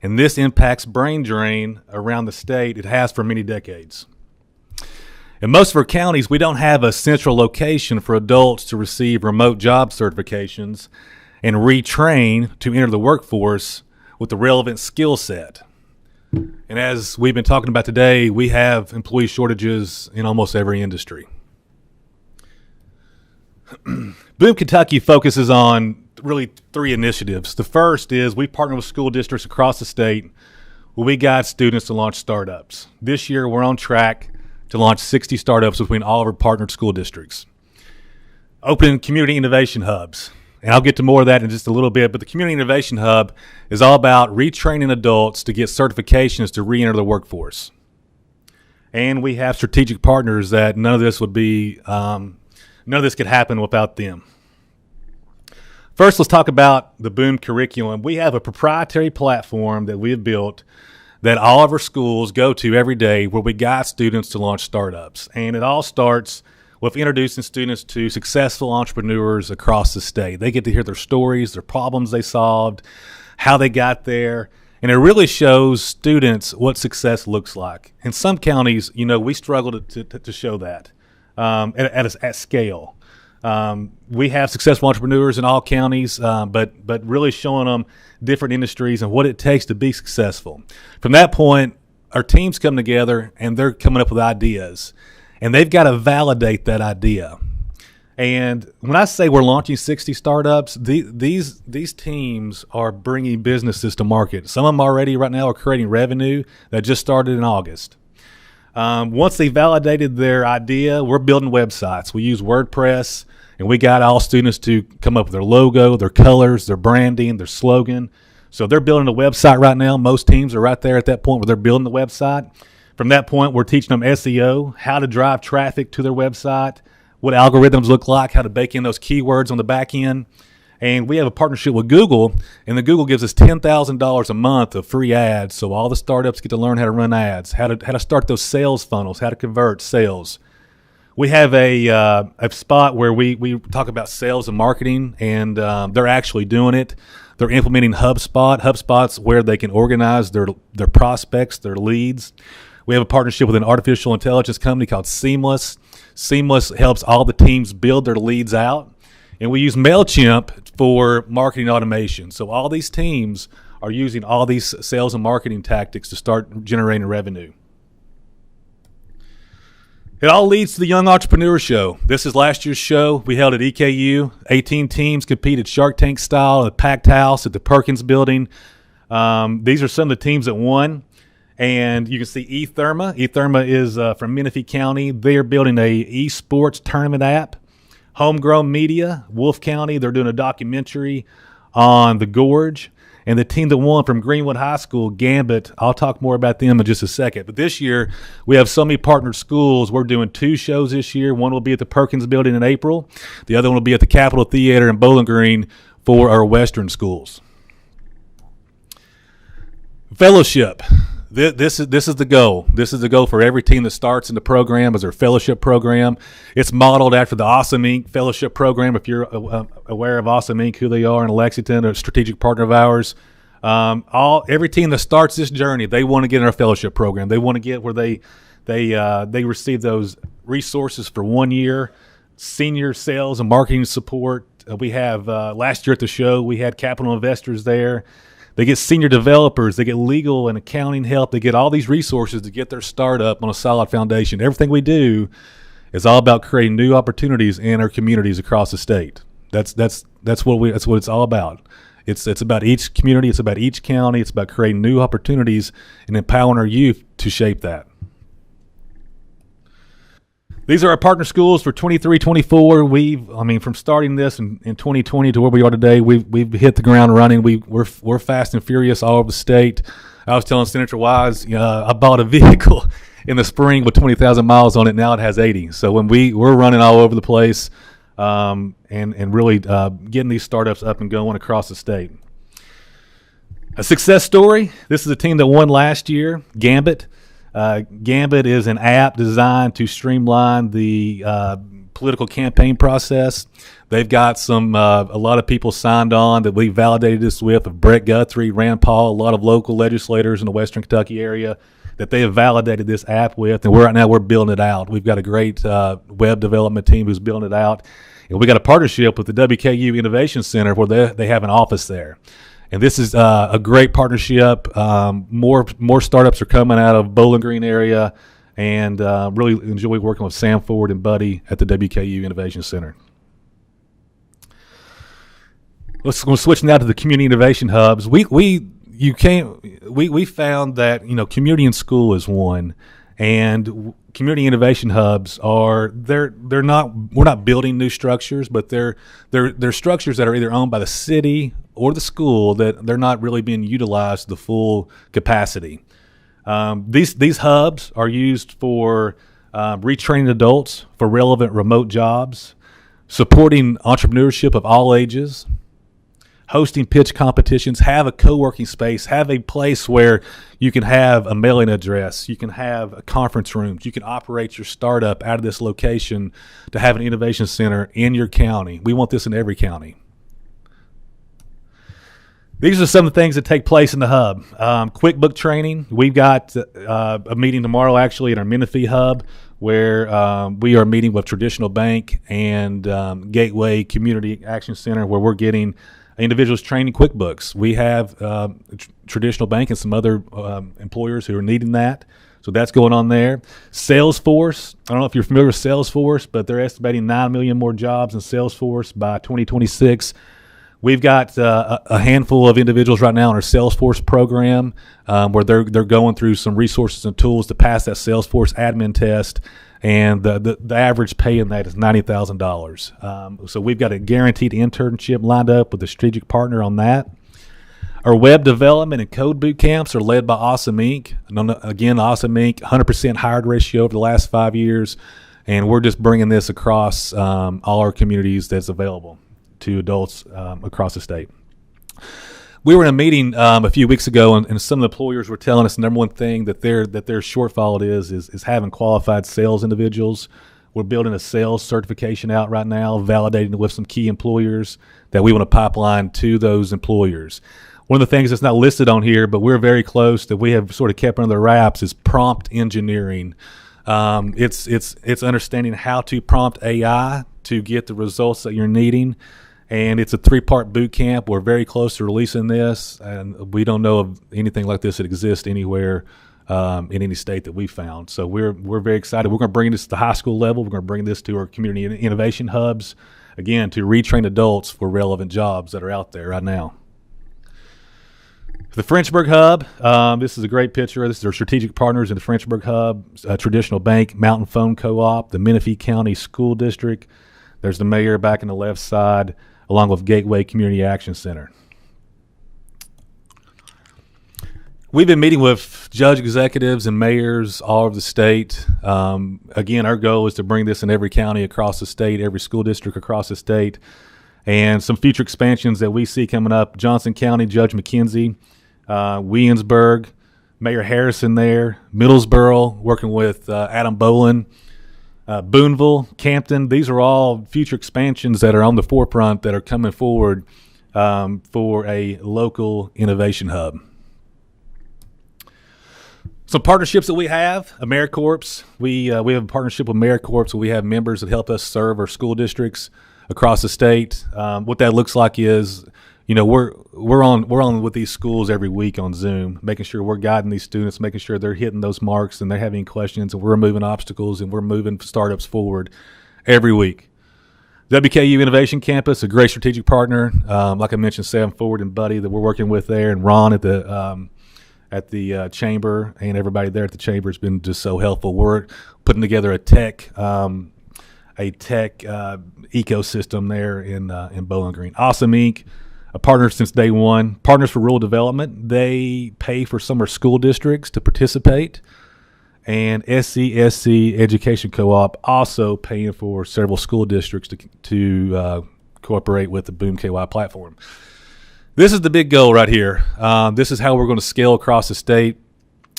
and this impacts brain drain around the state. It has for many decades. In most of our counties, we don't have a central location for adults to receive remote job certifications and retrain to enter the workforce with the relevant skill set. And as we've been talking about today, we have employee shortages in almost every industry. Boom Kentucky focuses on really three initiatives. The first is we partner with school districts across the state where we guide students to launch startups. This year, we're on track to launch 60 startups between all of our partnered school districts. Opening community innovation hubs. And I'll get to more of that in just a little bit, but the Community Innovation Hub is all about retraining adults to get certifications to re-enter the workforce. And we have strategic partners that none of this could happen without them. First, let's talk about the Boom curriculum. We have a proprietary platform that we have built that all of our schools go to every day where we guide students to launch startups. And it all starts with introducing students to successful entrepreneurs across the state. They get to hear their stories, their problems they solved, how they got there, and it really shows students what success looks like. In some counties, we struggle to show that at scale. We have successful entrepreneurs in all counties, but really showing them different industries and what it takes to be successful. From that point, our teams come together and they're coming up with ideas. And they've got to validate that idea. And when I say we're launching 60 startups, these teams are bringing businesses to market. Some of them already right now are creating revenue that just started in August. Once they validated their idea, we're building websites. We use WordPress, and we got all students to come up with their logo, their colors, their branding, their slogan. So they're building a website right now. Most teams are right there at that point where they're building the website. From that point, we're teaching them SEO, how to drive traffic to their website, what algorithms look like, how to bake in those keywords on the back end. And we have a partnership with Google, and the Google gives us $10,000 a month of free ads. So all the startups get to learn how to run ads, how to start those sales funnels, how to convert sales. We have a spot where we talk about sales and marketing, and they're actually doing it. They're implementing HubSpot. HubSpot's where they can organize their prospects, their leads. We have a partnership with an artificial intelligence company called Seamless. Seamless helps all the teams build their leads out. And we use MailChimp for marketing automation. So all these teams are using all these sales and marketing tactics to start generating revenue. It all leads to the Young Entrepreneur Show. This is last year's show. We held at EKU. 18 teams competed Shark Tank style at a packed house at the Perkins Building. These are some of the teams that won. And you can see eTherma. eTherma is from Menifee County. They are building a esports tournament app. Homegrown Media, Wolf County, they're doing a documentary on the Gorge. And the team that won from Greenwood High School, Gambit, I'll talk more about them in just a second. But this year, we have so many partnered schools. We're doing 2 shows this year. One will be at the Perkins Building in April. The other one will be at the Capitol Theater in Bowling Green for our Western schools. Fellowship. This is the goal. This is the goal for every team that starts in the program as their fellowship program. It's modeled after the Awesome Inc. fellowship program. If you're aware of Awesome Inc., who they are in Lexington, a strategic partner of ours, every team that starts this journey, they want to get in our fellowship program. They want to get where they receive those resources for 1 year, senior sales and marketing support. We have last year at the show, we had capital investors there. They get senior developers. They get legal and accounting help. They get all these resources to get their startup on a solid foundation. Everything we do is all about creating new opportunities in our communities across the state. That's what it's all about. It's about each community. It's about each county. It's about creating new opportunities and empowering our youth to shape that. These are our partner schools for 23-24. From starting this in 2020 to where we are today, we've hit the ground running. We're fast and furious all over the state. I was telling Senator Wise, I bought a vehicle in the spring with 20,000 miles on it. Now it has 80. So when we're running all over the place, and really getting these startups up and going across the state. A success story. This is a team that won last year, Gambit. Gambit is an app designed to streamline the political campaign process. They've got a lot of people signed on that we validated this with, of Brett Guthrie, Rand Paul, a lot of local legislators in the Western Kentucky area that they have validated this app with, and right now we're building it out. We've got a great web development team who's building it out, and we got a partnership with the WKU Innovation Center where they have an office there. And this is a great partnership. More startups are coming out of Bowling Green area, and really enjoy working with Sam Ford and Buddy at the WKU Innovation Center. Let's switch now to the community innovation hubs. We found that community and school is one, and community innovation hubs we're not building new structures, but they're structures that are either owned by the city or the school that they're not really being utilized to the full capacity. These hubs are used for retraining adults for relevant remote jobs, supporting entrepreneurship of all ages, hosting pitch competitions, have a co-working space, have a place where you can have a mailing address, you can have a conference room, you can operate your startup out of this location to have an innovation center in your county. We want this in every county. These are some of the things that take place in the hub. QuickBook training. We've got a meeting tomorrow actually at our Menifee hub where we are meeting with Traditional Bank and Gateway Community Action Center where we're getting individuals trained in QuickBooks. We have Traditional Bank and some other employers who are needing that. So that's going on there. Salesforce. I don't know if you're familiar with Salesforce, but they're estimating 9 million more jobs in Salesforce by 2026. We've got a handful of individuals right now in our Salesforce program where they're going through some resources and tools to pass that Salesforce admin test, and the average pay in that is $90,000. So we've got a guaranteed internship lined up with a strategic partner on that. Our web development and code boot camps are led by Awesome Inc. Again, Awesome Inc. 100% hired ratio over the last 5 years, and we're just bringing this across all our communities that's available to adults across the state. We were in a meeting a few weeks ago, and some of the employers were telling us the number one thing that their shortfall is having qualified sales individuals. We're building a sales certification out right now, validating it with some key employers that we want to pipeline to those employers. One of the things that's not listed on here, but we're very close, that we have sort of kept under the wraps, is prompt engineering. It's understanding how to prompt AI to get the results that you're needing. And it's a 3-part boot camp. We're very close to releasing this, and we don't know of anything like this that exists anywhere in any state that we found. So we're very excited. We're going to bring this to the high school level. We're going to bring this to our community innovation hubs, again, to retrain adults for relevant jobs that are out there right now. The Frenchburg Hub, this is a great picture. This is our strategic partners in the Frenchburg Hub, Traditional Bank, Mountain Phone Co-op, the Menifee County School District. There's the mayor back on the left side, along with Gateway Community Action Center. We've been meeting with judge executives and mayors all over the state. Again, our goal is to bring this in every county across the state, every school district across the state, and some future expansions that we see coming up. Johnson County, Judge McKenzie, Williamsburg, Mayor Harrison there, Middlesboro, working with Adam Bolin, Boonville, Campton. These are all future expansions that are on the forefront that are coming forward for a local innovation hub. Some partnerships that we have, AmeriCorps. We have a partnership with AmeriCorps where we have members that help us serve our school districts across the state. What that looks like is, we're on with these schools every week on Zoom, making sure we're guiding these students, making sure they're hitting those marks and they're having questions, and we're removing obstacles and we're moving startups forward every week. WKU Innovation Campus, a great strategic partner. Like I mentioned, Sam Ford and Buddy that we're working with there, and Ron at the chamber, and everybody there at the chamber has been just so helpful. We're putting together a tech ecosystem there in Bowling Green. Awesome Inc., a partner since day one. Partners for Rural Development, they pay for some of our school districts to participate. And SCSC Education Co-op also paying for several school districts to cooperate with the Boom KY platform. This is the big goal right here. This is how we're going to scale across the state.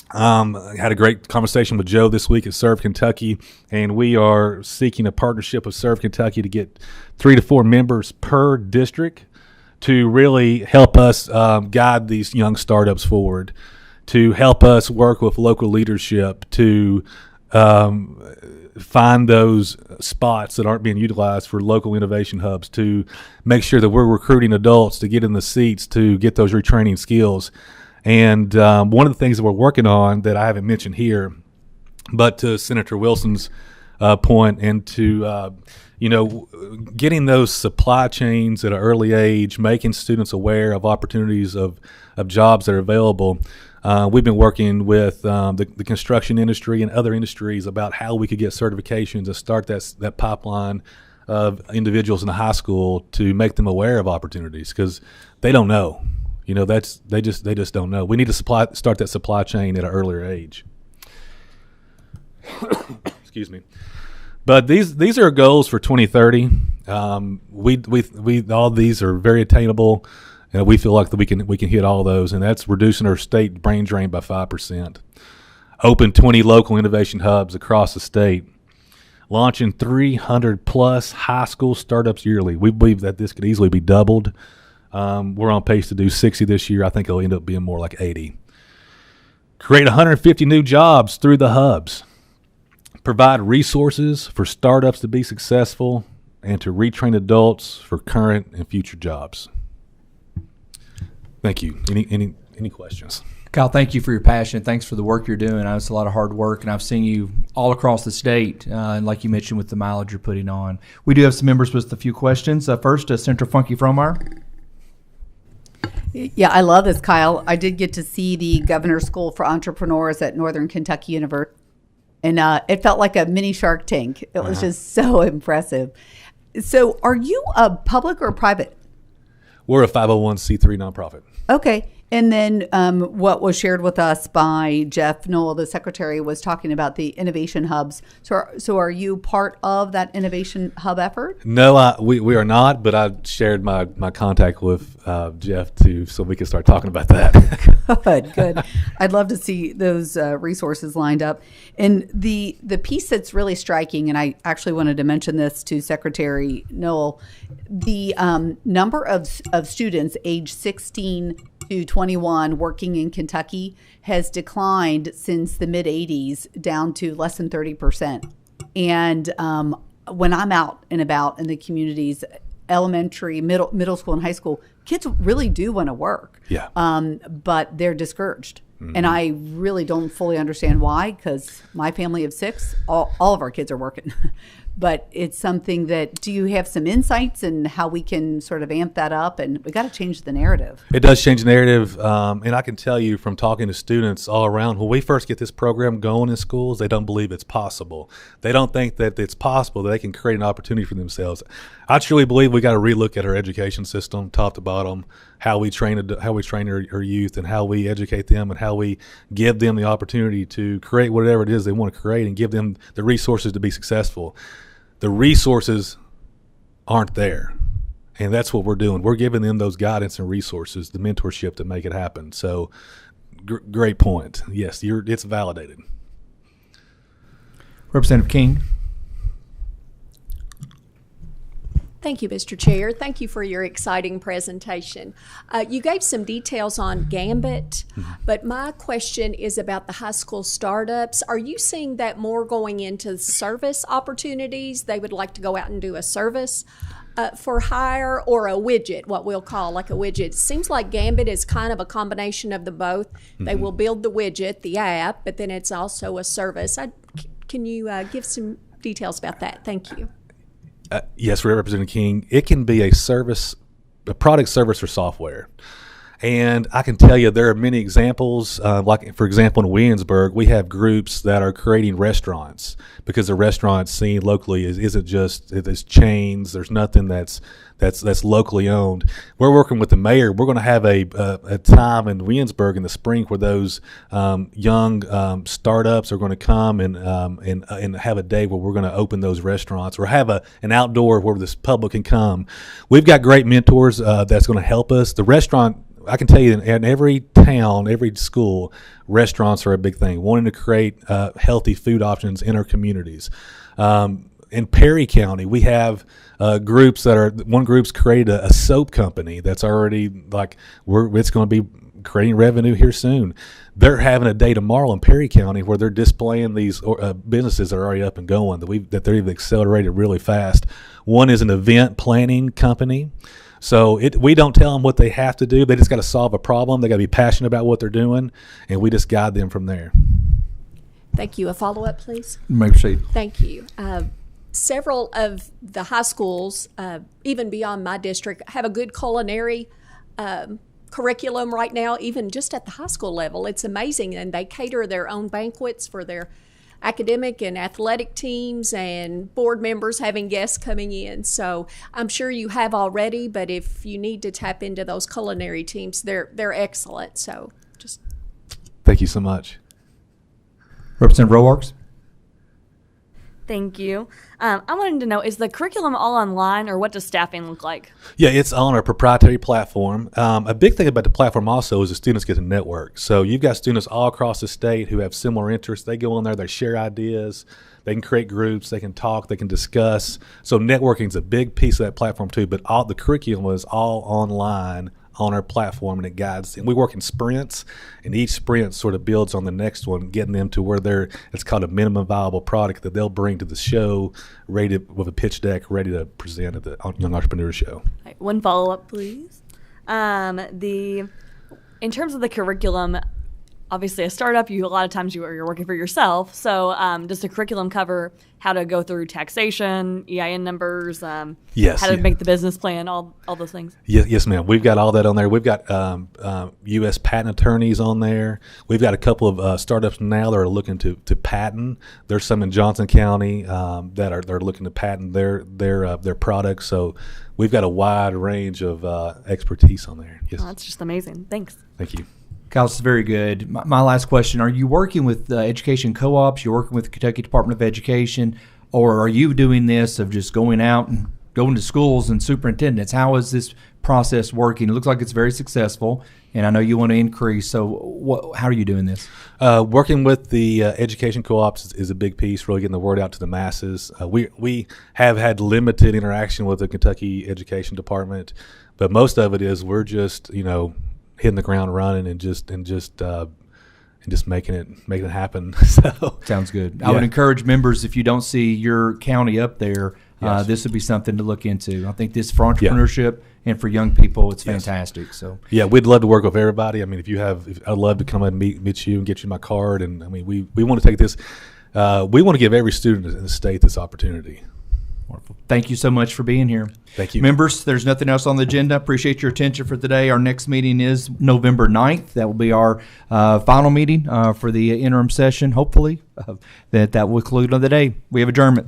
I had a great conversation with Joe this week at Serve Kentucky, and we are seeking a partnership with Serve Kentucky to get 3 to 4 members per district to really help us guide these young startups forward, to help us work with local leadership to find those spots that aren't being utilized for local innovation hubs, to make sure that we're recruiting adults to get in the seats to get those retraining skills. And one of the things that we're working on that I haven't mentioned here, but to Senator Wilson's point, and to getting those supply chains at an early age, making students aware of opportunities of jobs that are available. We've been working with the construction industry and other industries about how we could get certifications and start that pipeline of individuals in the high school to make them aware of opportunities, because they don't know. They just don't know. We need to start that supply chain at an earlier age. Excuse me. But these are goals for 2030. We all these are very attainable. We feel like that we can hit all those, and that's reducing our state brain drain by 5%. Open 20 local innovation hubs across the state. Launching 300 plus high school startups yearly. We believe that this could easily be doubled. We're on pace to do 60 this year. I think it'll end up being more like 80. Create 150 new jobs through the hubs. Provide resources for startups to be successful and to retrain adults for current and future jobs. Thank you. Any questions? Kyle, thank you for your passion. Thanks for the work you're doing. I know it's a lot of hard work, and I've seen you all across the state, and like you mentioned with the mileage you're putting on. We do have some members with a few questions. First, Senator Funky Fromeyer. Yeah, I love this, Kyle. I did get to see the Governor's School for Entrepreneurs at Northern Kentucky University, and it felt like a mini Shark Tank. It was just so impressive. So are you a public or private? We're a 501c3 nonprofit. Okay. And then what was shared with us by Jeff Knoll, the secretary, was talking about the innovation hubs. So are you part of that innovation hub effort? No, we are not, but I shared my contact with Jeff so we can start talking about that. Good. I'd love to see those resources lined up. And the piece that's really striking, and I actually wanted to mention this to Secretary Knoll, the number of students age 16 to 21 working in Kentucky has declined since the mid-'80s down to less than 30%. And when I'm out and about in the communities, elementary, middle school, and high school, kids really do want to work. Yeah. But they're discouraged. And I really don't fully understand why, because my family of 6, all of our kids are working. But it's something that, do you have some insights in how we can sort of amp that up? And we got to change the narrative. It does change the narrative. And I can tell you from talking to students all around, when we first get this program going in schools, they don't believe it's possible. They don't think that it's possible that they can create an opportunity for themselves. I truly believe we got to relook at our education system, top to bottom, how we train our youth, and how we educate them, and how we give them the opportunity to create whatever it is they want to create, and give them the resources to be successful. The resources aren't there, and that's what we're doing. We're giving them those guidance and resources, the mentorship to make it happen. So, great point. Yes, it's validated. Representative King. Thank you, Mr. Chair. Thank you for your exciting presentation. You gave some details on Gambit, but my question is about the high school startups. Are you seeing that more going into service opportunities? They would like to go out and do a service for hire, or a widget, what we'll call like a widget. It seems like Gambit is kind of a combination of the both. They will build the widget, the app, but then it's also a service. Can you give some details about that? Thank you. Yes, Representative King. It can be a product, service, or software. And I can tell you there are many examples. Like, for example, in Williamsburg, we have groups that are creating restaurants, because the restaurant scene locally isn't just, there's chains. There's nothing that's locally owned. We're working with the mayor. We're going to have a time in Williamsburg in the spring where those young startups are going to come and have a day where we're going to open those restaurants, or have an outdoor where this public can come. We've got great mentors that's going to help us. The restaurant, I can tell you, in every town, every school, restaurants are a big thing, wanting to create healthy food options in our communities. In Perry County, we have groups one group's created a soap company that's already it's going to be creating revenue here soon. They're having a day tomorrow in Perry County where they're displaying these businesses that are already up and going, that they've accelerated really fast. One is an event planning company. So we don't tell them what they have to do. They just got to solve a problem. They got to be passionate about what they're doing, and we just guide them from there. Thank you. A follow-up, please? You may proceed. Thank you. Several of the high schools, even beyond my district, have a good culinary curriculum right now, even just at the high school level. It's amazing, and they cater their own banquets for their academic and athletic teams, and board members having guests coming in. So I'm sure you have already, but if you need to tap into those culinary teams, they're excellent. So just thank you so much. Representative Rowarks. Thank you. I wanted to know, is the curriculum all online, or what does staffing look like? Yeah, it's on our proprietary platform. A big thing about the platform also is the students get to network. So you've got students all across the state who have similar interests. They go on there, they share ideas, they can create groups, they can talk, they can discuss. So networking is a big piece of that platform too, but all the curriculum is all online on our platform, and it guides. And we work in sprints, and each sprint sort of builds on the next one, getting them to where it's called a minimum viable product that they'll bring to the show, ready with a pitch deck, ready to present at the Young Entrepreneur Show. Right, one follow-up, please. In terms of the curriculum, obviously a startup, a lot of times you're working for yourself. So does the curriculum cover how to go through taxation, EIN numbers, Yes, how to yeah. make the business plan, all those things? Yes, ma'am. We've got all that on there. We've got U.S. patent attorneys on there. We've got a couple of startups now that are looking to patent. There's some in Johnson County they're looking to patent their products. So we've got a wide range of expertise on there. Yes. Oh, that's just amazing. Thanks. Thank you. Kyle, this is very good. My last question, are you working with education co-ops, you're working with the Kentucky Department of Education, or are you doing this of just going out and going to schools and superintendents? How is this process working? It looks like it's very successful, and I know you want to increase. So how are you doing this? Working with the education co-ops is a big piece, really getting the word out to the masses. We have had limited interaction with the Kentucky Education Department, but most of it is we're just, hitting the ground running and just making it happen. So sounds good. Yeah. I would encourage members, if you don't see your county up there, Yes. this would be something to look into. I think this for entrepreneurship and for young people, it's fantastic. So yeah, we'd love to work with everybody. I mean, I'd love to come and meet you and get you my card. And I mean, we want to take this. We want to give every student in the state this opportunity. Wonderful. Thank you so much for being here. Thank you. Members, there's nothing else on the agenda. Appreciate your attention for today. Our next meeting is November 9th. That will be our final meeting for the interim session, hopefully. That will conclude on the day. We have adjournment.